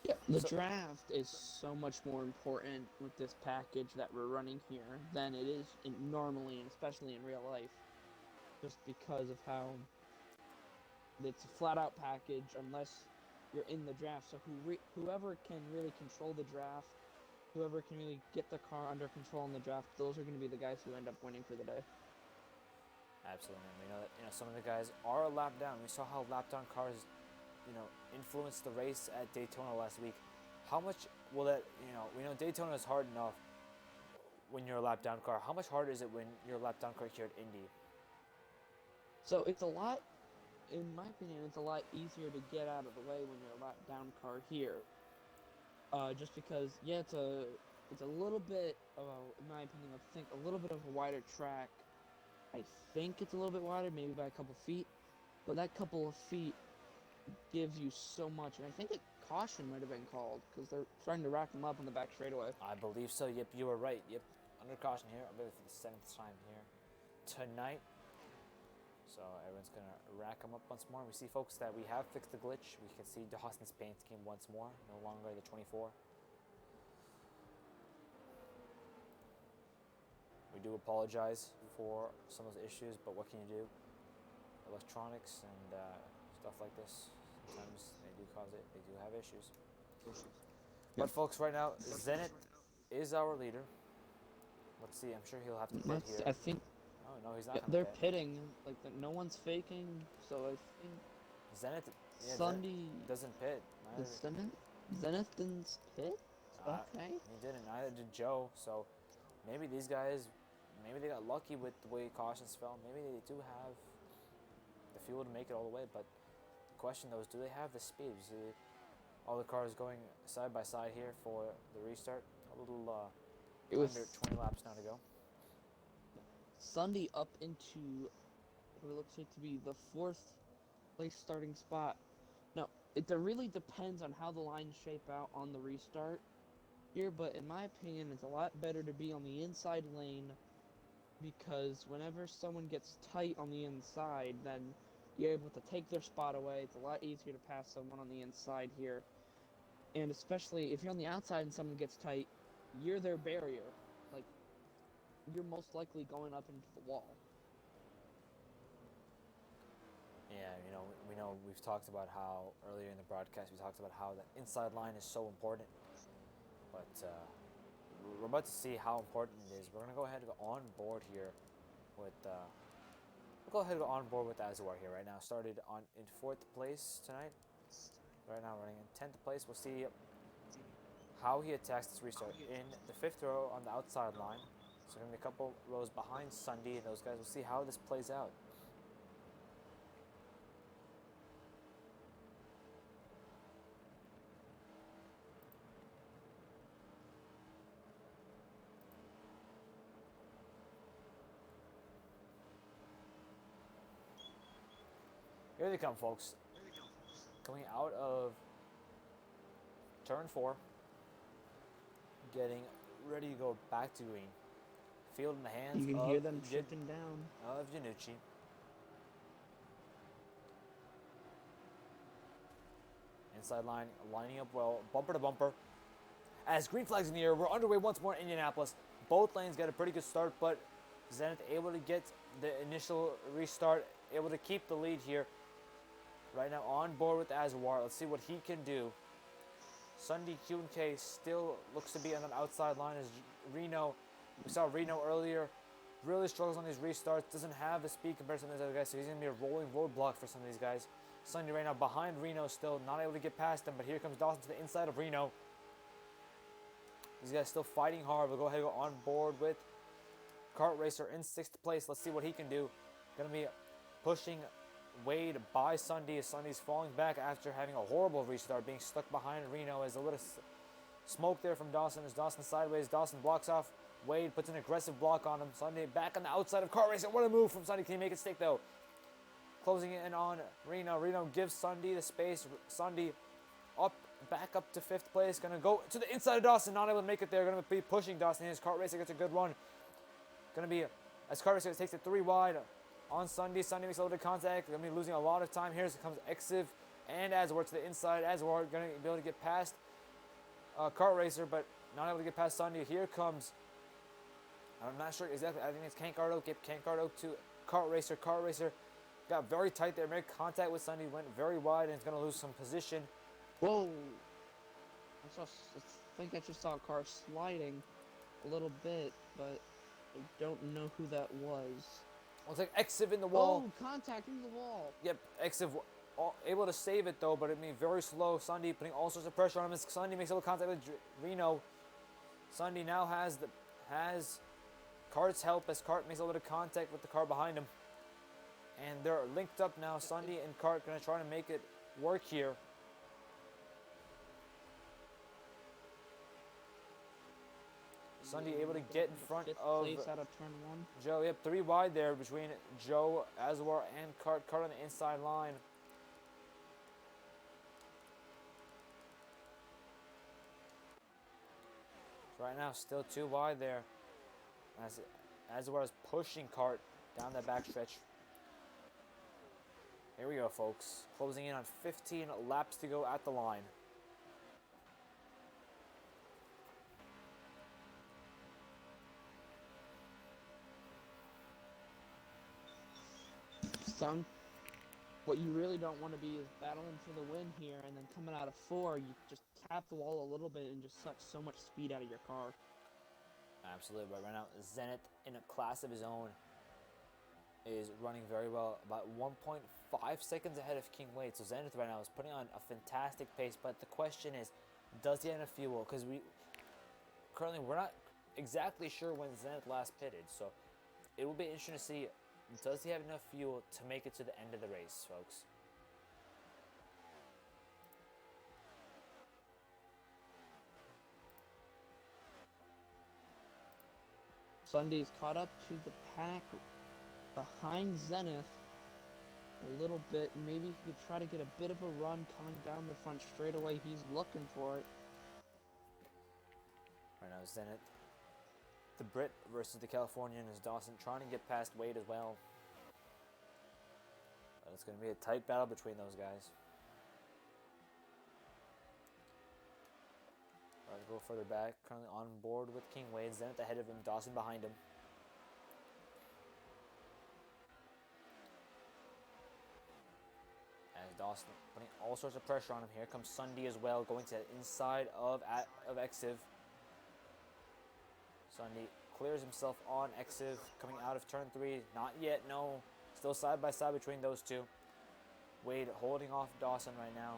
Yeah, the draft is so much more important with this package that we're running here than it is normally, and especially in real life. Just because of how it's a flat-out package unless you're in the draft. So whoever can really control the draft, whoever can really get the car under control in the draft, those are going to be the guys who end up winning for the day. Absolutely. We know that some of the guys are a lap down. We saw how lap down cars influenced the race at Daytona last week. How much will that, we know Daytona is hard enough when you're a lap down car. How much harder is it when you're a lap down car here at Indy? So it's a lot, in my opinion, it's a lot easier to get out of the way when you're a lap down car here. Just because, yeah, it's a little bit, in my opinion, I think a little bit of a wider track. I think it's a little bit wider, maybe by a couple feet, but that couple of feet gives you so much, and I think a caution might have been called because they're trying to rack them up on the back straightaway. I believe so. Yep, you were right. Yep, under caution here. I believe for the 7th time here tonight. So everyone's gonna rack them up once more. We see, folks, that we have fixed the glitch. We can see Dawson's paint scheme once more. No longer the 24. We do apologize for some of those issues, but what can you do? Electronics and stuff like this, sometimes they do cause it. They do have issues. But folks, right now, Zenit is our leader. Let's see. I'm sure he'll have to pit here. I think. Oh no, he's not. They're pitting. Like no one's faking. So I think. Zenit. Yeah, Sunday doesn't pit. Zenith didn't pit. Okay. He didn't. Neither did Joe. So maybe these guys, maybe they got lucky with the way cautions fell. Maybe they do have the fuel to make it all the way. But the question though is, do they have the speed? You see all the cars going side by side here for the restart. A little under 20 laps now to go. Sunday up into what looks like to be the 4th place starting spot. Now, it really depends on how the lines shape out on the restart here, but in my opinion, it's a lot better to be on the inside lane because whenever someone gets tight on the inside, then you're able to take their spot away. It's a lot easier to pass someone on the inside here. And especially if you're on the outside and someone gets tight, you're their barrier. Like, you're most likely going up into the wall. Yeah, we know we've talked about how earlier in the broadcast we talked about how the inside line is so important. But we're about to see how important it is. We're gonna go ahead and go on board here with we'll go ahead and go on board with Azuar here right now. Started in 4th place tonight. Right now running in 10th place. We'll see how he attacks this restart in the 5th row on the outside line. So gonna be a couple rows behind Sunday and those guys. We'll see how this plays out. Here they come, folks. Coming out of turn 4. Getting ready to go back to green. Field in the hands You can hear them shifting down. Of Janucci. Inside line, lining up well, bumper to bumper. As green flags in the air, we're underway once more in Indianapolis. Both lanes get a pretty good start, but Zenith able to get the initial restart, able to keep the lead here. Right now on board with Azuar. Let's see what he can do. Sunday Q&K still looks to be on an outside line as Reno. We saw Reno earlier. Really struggles on these restarts. Doesn't have the speed compared to some of these other guys. So he's going to be a rolling roadblock for some of these guys. Sunday right now behind Reno still. Not able to get past them. But here comes Dawson to the inside of Reno. These guys still fighting hard. We'll go ahead and go on board with Kart Racer in 6th place. Let's see what he can do. Going to be pushing Wade by Sunday. Sunday's falling back after having a horrible restart, being stuck behind Reno as a little smoke there from Dawson. As Dawson sideways, Dawson blocks off Wade, puts an aggressive block on him. Sunday back on the outside of Kart Racer. What a move from Sunday. Can he make it stick though? Closing in on Reno. Reno gives Sunday the space. Sunday back up to 5th place. Gonna go to the inside of Dawson. Not able to make it there. Gonna be pushing Dawson. His Kart Racer gets a good run. Gonna be, as Kart Racer takes it 3 wide on Sunday. Sunday makes a little bit of contact. Gonna be losing a lot of time here. So comes Exiv and Azwar to the inside. Azwar gonna be able to get past Kart Racer, but not able to get past Sunday. Here comes, I'm not sure exactly, I think it's Cancardo. Get Cancardo to Kart Racer. Kart Racer got very tight there, made contact with Sunday, went very wide, and is going to lose some position. Whoa! I think I just saw a car sliding a little bit, but I don't know who that was. Looks like Exiv in the wall. Oh, contact into the wall. Yep, Exiv able to save it though, but it being very slow. Sunday putting all sorts of pressure on him. As Sunday makes a little contact with Reno. Sunday now has Kart's help as Kart makes a little bit of contact with the car behind him. And they're linked up now. Sunday and Kart gonna try to make it work here. Sunday able to get in front of place out of turn 1. Joe. Yep, 3 wide there between Joe, Azwar, and Kart. Kart on the inside line. Right now, still 2 wide there. As Azwar is pushing Kart down that backstretch. Here we go, folks. Closing in on 15 laps to go at the line. Son, what you really don't want to be is battling for the win here, and then coming out of 4, you just tap the wall a little bit and just suck so much speed out of your car. Absolutely, but right now, Zenith, in a class of his own, is running very well, about 1.5 seconds ahead of King Wade. So Zenith right now is putting on a fantastic pace, but the question is, does he have enough fuel? Because we're not exactly sure when Zenith last pitted, so it will be interesting to see, does he have enough fuel to make it to the end of the race, folks? Sunday's caught up to the pack behind Zenith a little bit. Maybe he could try to get a bit of a run coming down the front straightaway. He's looking for it. Right now, Zenith, the Brit versus the Californian, is Dawson trying to get past Wade as well. But it's going to be a tight battle between those guys. Right, go further back. Currently on board with King Wade. Zenith ahead of him. Dawson behind him. As Dawson putting all sorts of pressure on him. Here comes Sunday as well, going to the inside of Exiv. Sunday clears himself on Exiv, coming out of turn 3. Not yet, no. Still side by side between those two. Wade holding off Dawson right now.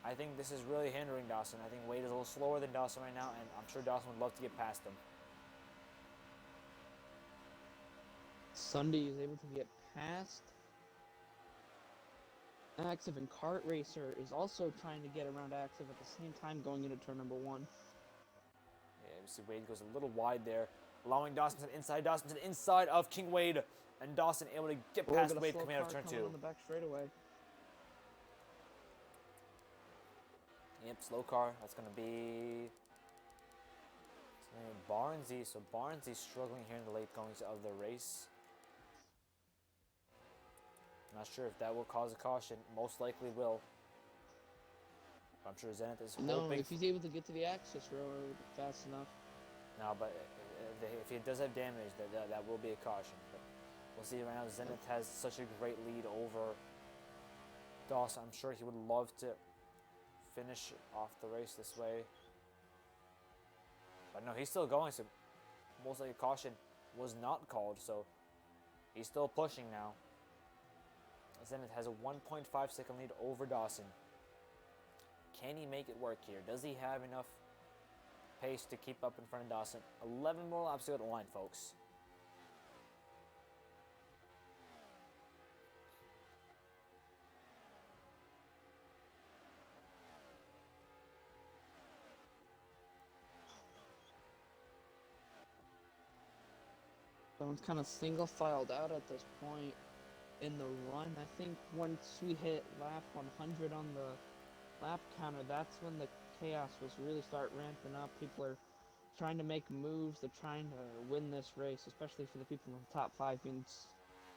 I think this is really hindering Dawson. I think Wade is a little slower than Dawson right now, and I'm sure Dawson would love to get past him. Sunday is able to get past Active, and Kart Racer is also trying to get around Active at the same time going into turn number 1. Yeah, you see Wade goes a little wide there, allowing Dawson to the inside. Dawson to the inside of King Wade, and Dawson able to get past Wade coming out of turn 2. On the back straightaway. Yep, slow car. That's going to be Barnesy. So Barnesy struggling here in the late goings of the race. Not sure if that will cause a caution. Most likely will. I'm sure Zenith is hoping. No, if he's able to get to the access road fast enough. No, but if he does have damage, that will be a caution. But we'll see. Right now, Zenith has such a great lead over Dawson. I'm sure he would love to finish off the race this way. But no, he's still going, so most likely caution was not called, so he's still pushing now. Zenith has a 1.5 second lead over Dawson. Can he make it work here? Does he have enough pace to keep up in front of Dawson? 11 more laps to go to the line, folks. Everyone's kind of single filed out at this point in the run. I think once we hit lap 100 on the lap counter, that's when the chaos was really start ramping up. People are trying to make moves. They're trying to win this race, especially for the people in the top 5 being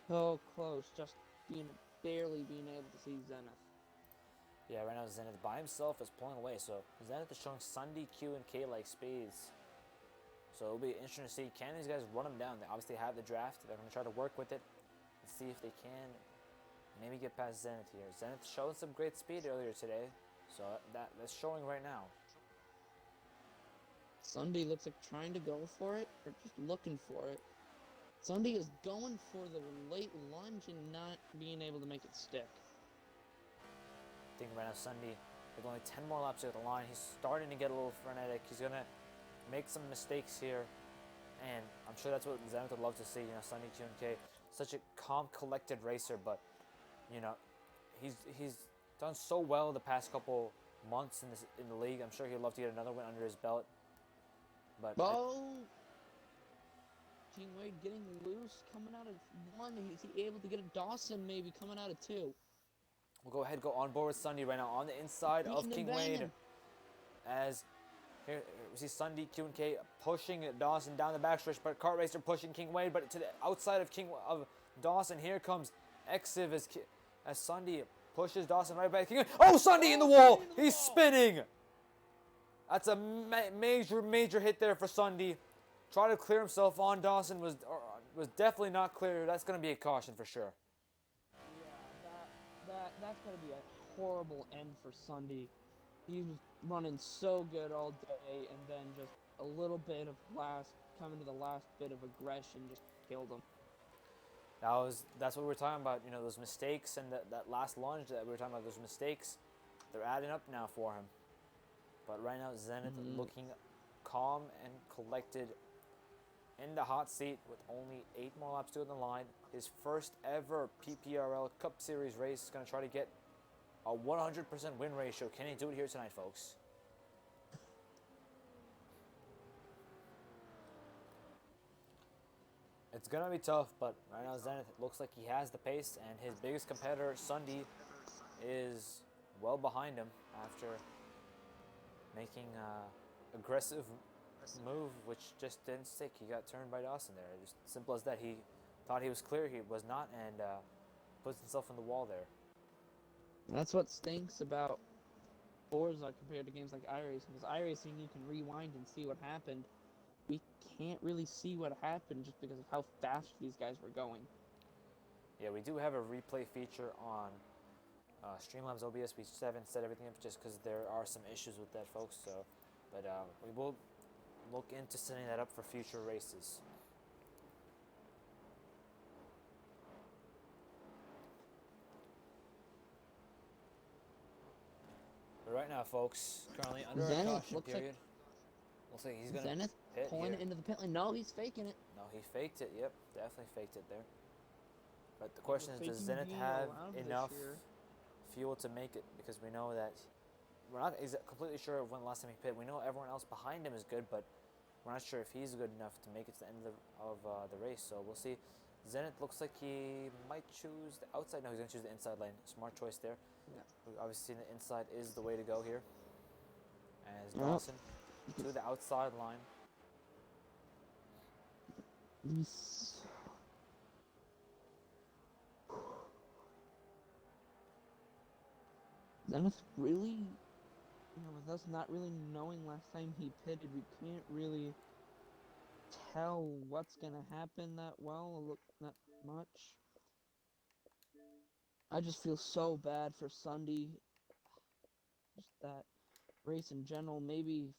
so close, just barely being able to see Zenith. Yeah, right now Zenith by himself is pulling away, so Zenith is showing Sunday, Q, and K like speeds. So it'll be interesting to see, can these guys run him down? They obviously have the draft. They're going to try to work with it and see if they can maybe get past Zenith here. Zenith showed some great speed earlier today, so that's showing right now. Sunday looks like trying to go for it, or just looking for it. Sunday is going for the late lunge and not being able to make it stick. I think right now Sunday, with only 10 more laps at the line, he's starting to get a little frenetic. He's going to make some mistakes here, and I'm sure that's what Zenith would love to see. You know, Sunday, Q, and K, such a calm, collected racer, but you know, he's done so well the past couple months in the league. I'm sure he'd love to get another win under his belt. But King Wade getting loose, coming out of 1. Is he able to get a Dawson maybe coming out of 2? We'll go ahead and go on board with Sunday right now on the inside of King Wade. As here we see Sunday, Q, and K pushing Dawson down the backstretch, but Kart Racer pushing King Wade, but to the outside of Dawson. Here comes Exiv as Sunday pushes Dawson right back. Oh, Sunday in the wall! He's spinning! That's a major hit there for Sunday. Try to clear himself on Dawson was definitely not clear. That's going to be a caution for sure. Yeah, that's going to be a horrible end for Sunday. He was running so good all day, and then just a little bit of coming to the last bit of aggression just killed him. That's what we were talking about. You know, those mistakes and that last lunge that we were talking about. Those mistakes, they're adding up now for him. But right now, Zenith looking calm and collected in the hot seat with only 8 more laps to go on the line. His first ever PPRL Cup Series race is going to try to get a 100% win ratio. Can he do it here tonight, folks? It's going to be tough, but right now Zenith looks like he has the pace, and his biggest competitor, Sunday, is well behind him after making an aggressive move, which just didn't stick. He got turned by Dawson there. Just simple as that. He thought he was clear. He was not, and puts himself in the wall there. That's what stinks about Forza compared to games like iRacing, because iRacing you can rewind and see what happened. We can't really see what happened just because of how fast these guys were going. Yeah, we do have a replay feature on Streamlabs OBS. We just haven't set everything up just because there are some issues with that, folks. So, but we will look into setting that up for future races. But right now, folks, currently under a caution period. Looks like he's gonna Zenith pit pulling here. it into the pit lane. No, he's faking it. No, he faked it. Yep, definitely faked it there. But the question is, does Zenith have enough fuel to make it? Because we know that we're not completely sure of when the last time he pit. We know everyone else behind him is good, but we're not sure if he's good enough to make it to the end of the race. So we'll see. Zenith looks like he might choose the outside. No, he's going to choose the inside lane. Smart choice there. Yeah. We've obviously seen the inside is the way to go here. As Dawson to the outside line. Zenith really, with us not really knowing last time he pitted, we can't really tell what's gonna happen that much. I just feel so bad for Sunday. Just that race in general. Maybe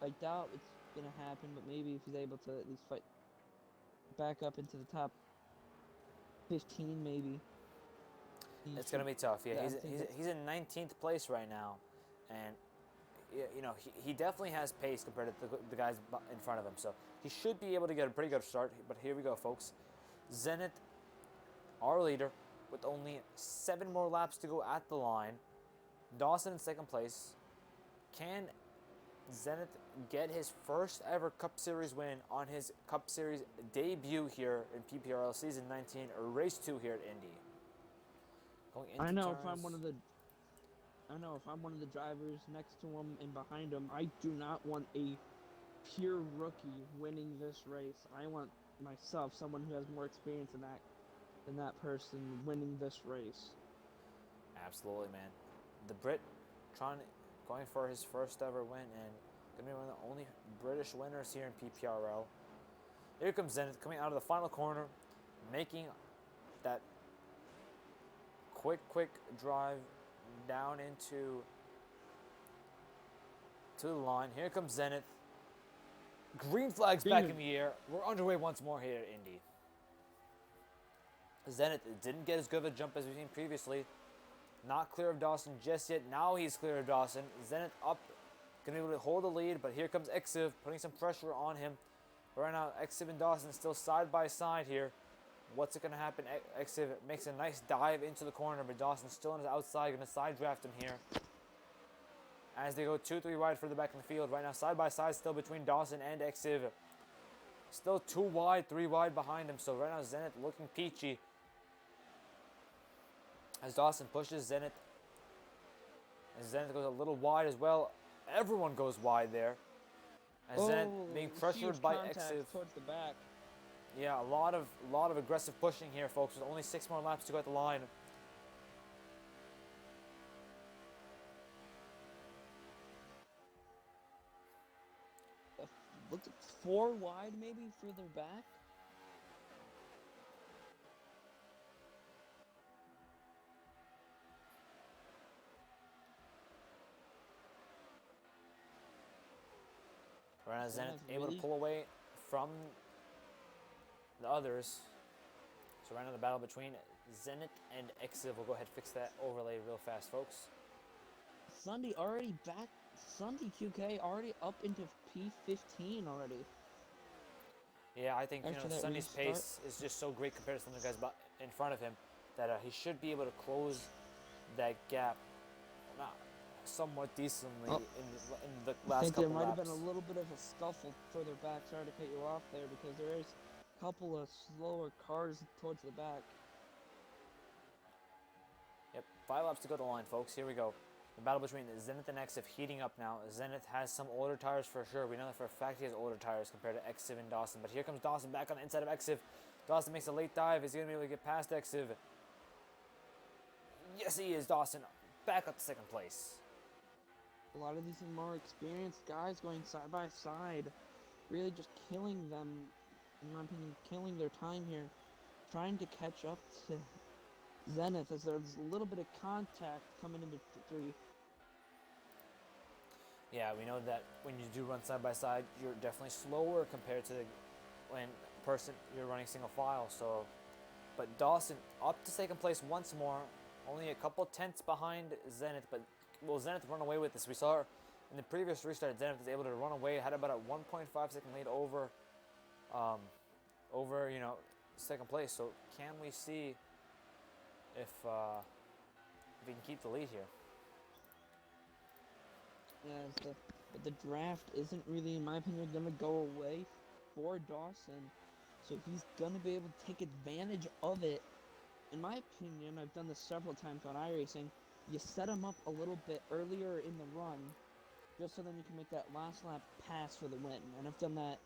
I doubt it's gonna happen, but maybe if he's able to at least fight back up into the top 15, maybe. It's gonna be tough. Yeah, he's in 19th place right now, and you know he definitely has pace compared to the guys in front of him. So he should be able to get a pretty good start. But here we go, folks. Zenith, our leader, with only 7 more laps to go at the line. Dawson in second place. Can Zenith get his first ever Cup Series win on his Cup Series debut here in PPRL Season 19, or Race 2 here at Indy. Going into I know turns. if I'm one of the drivers next to him and behind him, I do not want a pure rookie winning this race. I want myself, someone who has more experience than that person, winning this race. Absolutely, man. The Brit going for his first ever win, and going to be one of the only British winners here in PPRL. Here comes Zenith coming out of the final corner, making that quick drive down into the line. Here comes Zenith. Green flags back in the air. We're underway once more here at Indy. Zenith didn't get as good of a jump as we've seen previously. Not clear of Dawson just yet. Now he's clear of Dawson. Zenith up, going to be able to hold the lead, but here comes Exiv, putting some pressure on him. But right now, Exiv and Dawson still side by side here. What's it going to happen? Exiv makes a nice dive into the corner, but Dawson's still on his outside, going to side draft him here. As they go 2-3 wide further back in the field. Right now, side by side still between Dawson and Exiv. Still 2 wide, 3 wide behind him. So right now, Zenith looking peachy. As Dawson pushes Zenith. As Zenith goes a little wide as well. Everyone goes wide there. As Zenith being pressured by Exiv. Towards the back. Yeah, a lot of aggressive pushing here, folks. With only 6 more laps to go at the line. Looks 4 wide, maybe further back. Right now, Zenith able to pull away from the others. So right now, the battle between Zenith and Exiv. We'll go ahead and fix that overlay real fast, folks. Sunday already back. Sunday QK already up into P15 already. Yeah, I think Sunday's pace is just so great compared to some of the guys in front of him that he should be able to close that gap somewhat decently in the last couple laps. I think there might have been a little bit of a scuffle further back. Sorry to cut you off there, because there is a couple of slower cars towards the back. Yep, 5 laps to go to the line, folks. Here we go. The battle between Zenith and Exiv heating up now. Zenith has some older tires for sure. We know that for a fact he has older tires compared to Exiv and Dawson. But here comes Dawson back on the inside of Exiv. Dawson makes a late dive. Is he going to be able to get past Exiv? Yes, he is. Dawson back up to second place. A lot of these more experienced guys going side by side, really just killing them, in my opinion, killing their time here, trying to catch up to Zenith as there's a little bit of contact coming into 3. Yeah, we know that when you do run side by side, you're definitely slower compared to when you're running single file. So, but Dawson up to second place once more, only a couple tenths behind Zenith, but will Zenith run away with this? We saw in the previous restart, Zenith was able to run away, had about a 1.5 second lead over second place. So can we see if we can keep the lead here? Yeah, but the draft isn't really, in my opinion, going to go away for Dawson. So he's going to be able to take advantage of it. In my opinion, I've done this several times on iRacing. You set him up a little bit earlier in the run, just so then you can make that last lap pass for the win. And I've done that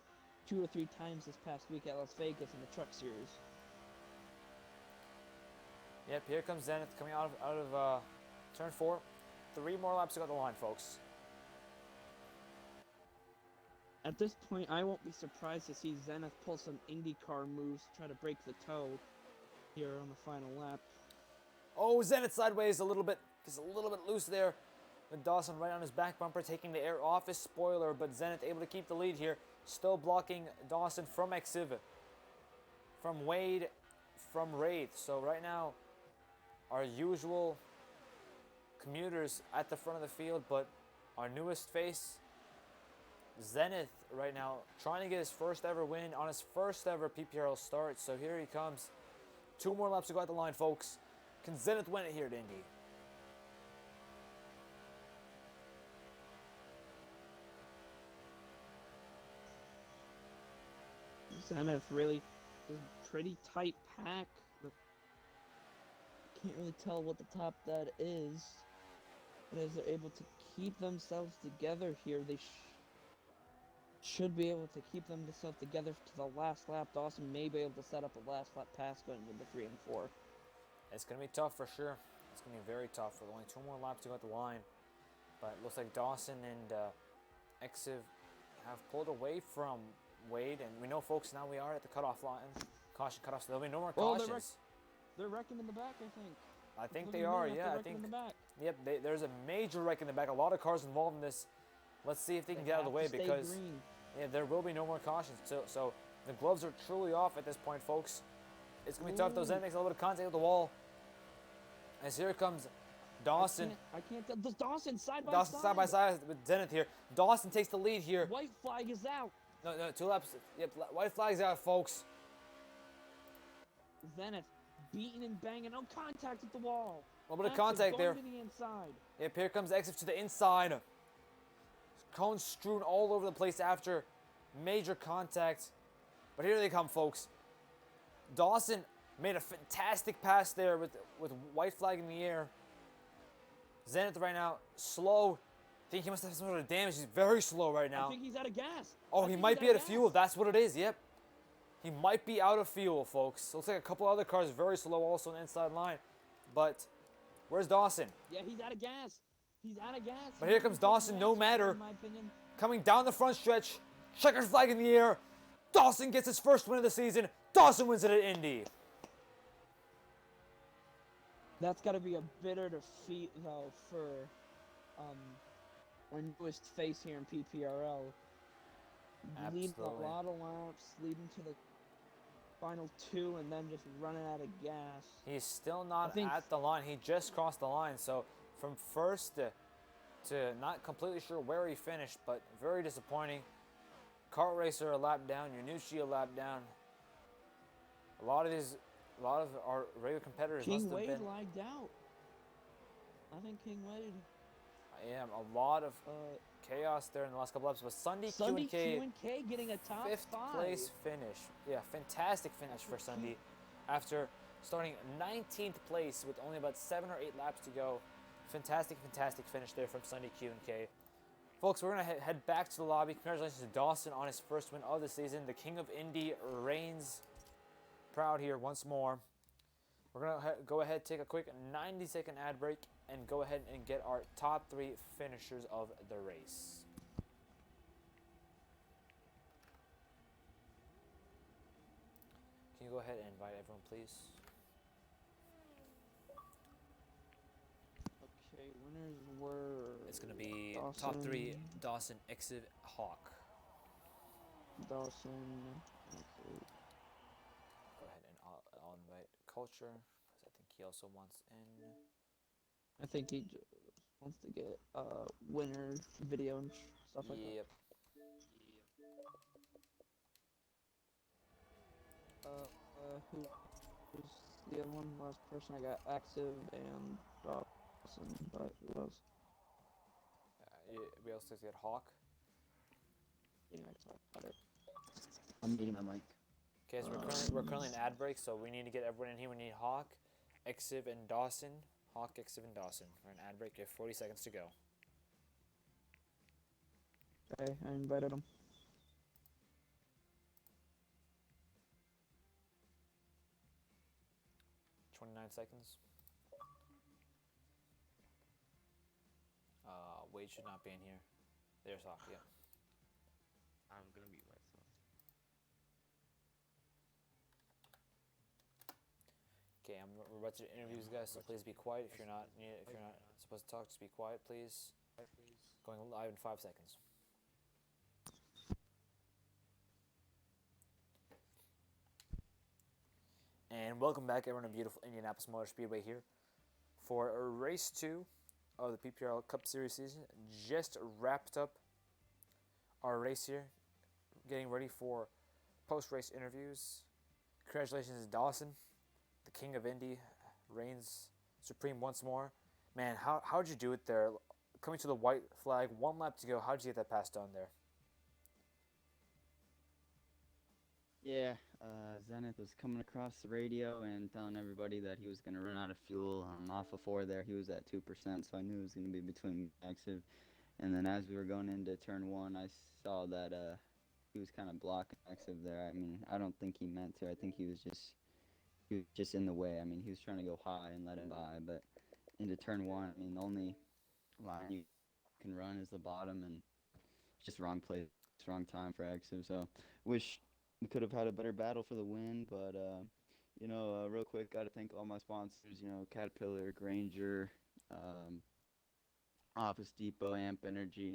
2 or 3 times this past week at Las Vegas in the Truck Series. Yep, here comes Zenith coming out of turn 4. 3 more laps to go to the line, folks. At this point, I won't be surprised to see Zenith pull some IndyCar moves to try to break the toe here on the final lap. Oh, Zenith sideways a little bit. Just a little bit loose there. With Dawson right on his back bumper, taking the air off his spoiler, but Zenith able to keep the lead here. Still blocking Dawson from Exiv, from Wade, from Wraith. So right now, our usual commuters at the front of the field, but our newest face, Zenith, right now trying to get his first ever win on his first ever PPRL start. So here he comes. 2 more laps to go at the line, folks. Can Zenith win it here at Indy? Zenith really is a pretty tight pack. Can't really tell what the top that is. But as they're able to keep themselves together here, they should be able to keep themselves together to the last lap. Dawson may be able to set up a last lap pass going into 3 and 4. It's going to be tough for sure. It's going to be very tough with only 2 more laps to go at the line. But it looks like Dawson and Exiv have pulled away from Wade. And we know, folks, now we are at the cutoff line. Caution cutoff, so there'll be no more cautions. They're wrecking in the back, I think. I think they are, yeah. I think. Yep, there's a major wreck in the back. A lot of cars involved in this. Let's see if they can get out of the way because yeah, there will be no more cautions. So the gloves are truly off at this point, folks. It's gonna be tough. Though Zen makes a little bit of contact with the wall. As here comes Dawson. I can't tell. Dawson side by side with Zenith here. Dawson takes the lead here. White flag is out. No, 2 laps. Yep, white flag's out, folks. Zenith beating and banging, no contact with the wall. A little bit of contact there. To the inside. Yep, here comes Exif to the inside. Cones strewn all over the place after major contact. But here they come, folks. Dawson made a fantastic pass there with white flag in the air. Zenith right now, slow. I think he must have some sort of damage. He's very slow right now. I think he's out of gas. Oh, he might be out of fuel. That's what it is, yep. He might be out of fuel, folks. Looks like a couple other cars very slow also on the inside line. But where's Dawson? Yeah, he's out of gas. He's out of gas. But here comes Dawson, no matter. In my opinion. Coming down the front stretch. Checkered flag in the air. Dawson gets his first win of the season. Dawson wins it at Indy. That's got to be a bitter defeat, though, for our newest face here in PPRL. Leading a lot of laps, leading to the final 2, and then just running out of gas. He's still not at the line. He just crossed the line. So from first to not completely sure where he finished, but very disappointing. Kart Racer a lap down. Yanucci a lap down. A lot of our regular competitors must have been. King Wade lagged out. I think King Wade. Yeah, a lot of chaos there in the last couple laps. But Sunday Q&K getting a top 5th place finish. Yeah, fantastic finish for Sunday. After starting 19th place with only about 7 or 8 laps to go. Fantastic finish there from Sunday Q&K. Folks, we're going to head back to the lobby. Congratulations to Dawson on his first win of the season. The King of Indy reigns proud here once more. We're going to go ahead, take a quick 90-second ad break, and go ahead and get our top 3 finishers of the race. Can you go ahead and invite everyone, please? Okay, winners were... It's going to be Dawson, top 3, Dawson, Exiv, Hawk. Dawson, Go ahead and I'll invite Culture, because I think he also wants in. I think he wants to get winner video and stuff like that. Yep. Who's the other one? Last person I got active and Dawson, but who else? We also get Hawk. Yeah, I talked about it. I'm muting my mic. Okay, so we're currently in ad break, so we need to get everyone in here. We need Hawk, Exiv, and Dawson. Hawk, Exiv, and Dawson. We're in ad break. You have 40 seconds to go. Okay, I invited him. Seconds. Wade should not be in here. There's Hawk, yeah. I'm gonna mute myself. Okay, we're about to interview these guys, so please be quiet. If you're not supposed to talk, just be quiet, please. Going live in 5 seconds. And welcome back, everyone, to beautiful Indianapolis Motor Speedway here for race 2 of the PPRL Cup Series season. Just wrapped up our race here, getting ready for post-race interviews. Congratulations to Dawson, the King of Indy, reigns supreme once more. Man, how'd you do it there? Coming to the white flag, 1 lap to go. How'd you get that pass done there? Yeah, Zenith was coming across the radio and telling everybody that he was going to run out of fuel. Off of 4 there, he was at 2%, so I knew it was going to be between active. And then as we were going into turn 1, I saw that he was kind of blocking active there. I mean, I don't think he meant to. I think he was just in the way. I mean, he was trying to go high and let him by, but into turn 1, I mean, the only line you can run is the bottom, and it's just wrong place, wrong time for active. So wish we could have had a better battle for the win, but real quick, got to thank all my sponsors. Caterpillar, Granger, um, Office Depot, Amp Energy,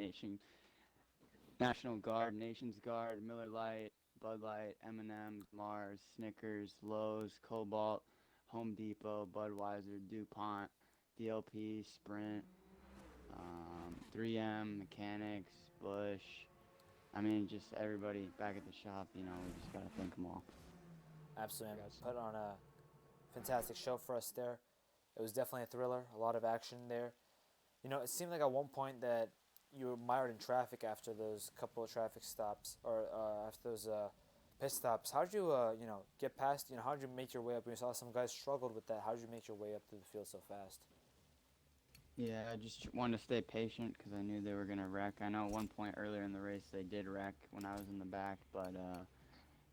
National Guard, Nations Guard, Miller Lite, Bud Light, M&M's, Mars, Snickers, Lowe's, Cobalt, Home Depot, Budweiser, DuPont, DLP, Sprint, 3M, Mechanics, Bush. I mean, just everybody back at the shop, we just got to thank them all. Absolutely, put on a fantastic show for us there. It was definitely a thriller, a lot of action there. It seemed like at one point that you were mired in traffic after those couple of traffic stops, or after those pit stops. How did you, get past? How did you make your way up? We saw some guys struggled with that. How did you make your way up through the field so fast? Yeah, I just wanted to stay patient because I knew they were going to wreck. I know at one point earlier in the race they did wreck when I was in the back, but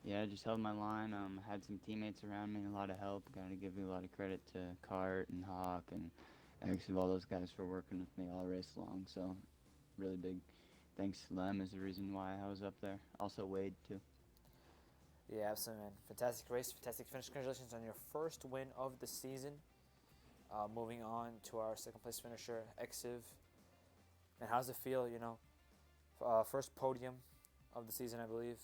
yeah, I just held my line. Had some teammates around me, a lot of help. Got to give a lot of credit to Cart and Hawk and actually all those guys for working with me all race long. So really big thanks to them is the reason why I was up there. Also Wade too. Yeah, absolutely, man. Fantastic race, fantastic finish. Congratulations on your first win of the season. Moving on to our second place finisher, Exiv. And how's it feel? First podium of the season, I believe.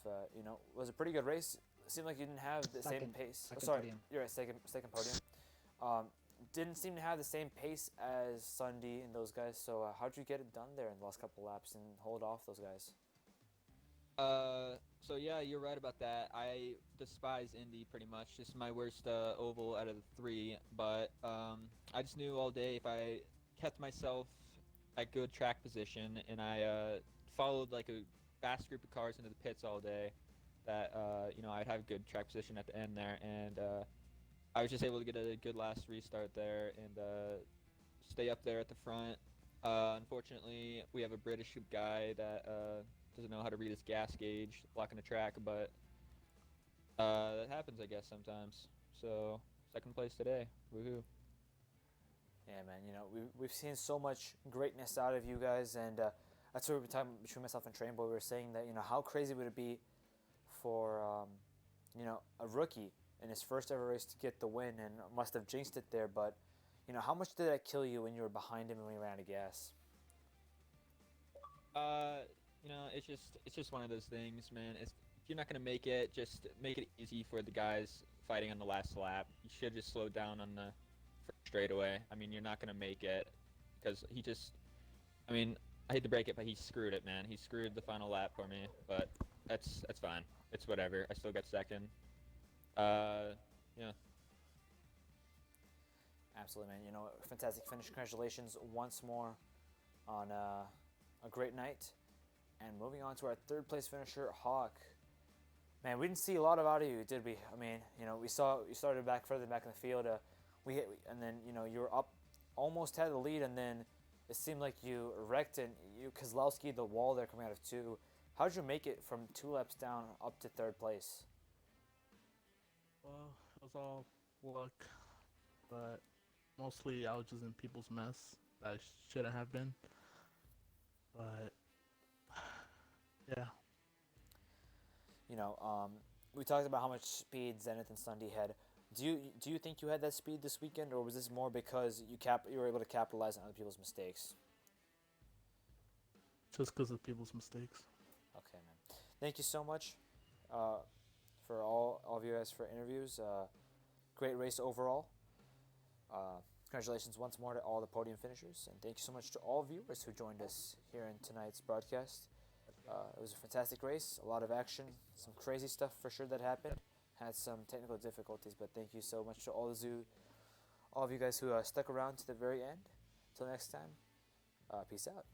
Was a pretty good race. It seemed like you didn't have the same pace. Podium. You're right, second podium. Didn't seem to have the same pace as Sunday and those guys. So how'd you get it done there in the last couple laps and hold off those guys? So yeah, you're right about that. I despise Indy pretty much. This is my worst oval out of the 3. But I just knew all day if I kept myself at good track position and I followed like a fast group of cars into the pits all day, that I'd have good track position at the end there. And I was just able to get a good last restart there and stay up there at the front. Unfortunately, we have a British guy that doesn't know how to read his gas gauge, blocking the track, but that happens, I guess, sometimes. So, second place today. Woohoo. Yeah, man. We've seen so much greatness out of you guys, and that's what we've been talking between myself and Trainboy. We were saying that how crazy would it be for a rookie in his first ever race to get the win, and must have jinxed it there. But how much did that kill you when you were behind him and when he ran out of gas? It's just one of those things, man. If you're not gonna make it, just make it easy for the guys fighting on the last lap. You should just slow down on the first straightaway. I mean, you're not gonna make it because he just. I mean, I hate to break it, but he screwed it, man. He screwed the final lap for me, but that's fine. It's whatever. I still got second. Yeah. Absolutely, man. Fantastic finish. Congratulations once more on a great night. And moving on to our third place finisher, Hawk. Man, we didn't see a lot out of you, did we? I mean, we saw you started further back in the field. And then you were up, almost had the lead, and then it seemed like you wrecked and you Kozlowski the wall there coming out of 2. How did you make it from 2 laps down up to third place? Well, it was all luck, but mostly I was just in people's mess that I shouldn't have been. But yeah. We talked about how much speed Zenith and Sunday had. Do you think you had that speed this weekend, or was this more because you were able to capitalize on other people's mistakes? Just because of people's mistakes. Okay, man. Thank you so much for all of you guys for interviews. Great race overall. Congratulations once more to all the podium finishers, and thank you so much to all viewers who joined us here in tonight's broadcast. It was a fantastic race, a lot of action, some crazy stuff for sure that happened. Had some technical difficulties, but thank you so much to all of you guys who stuck around to the very end. Till next time, peace out.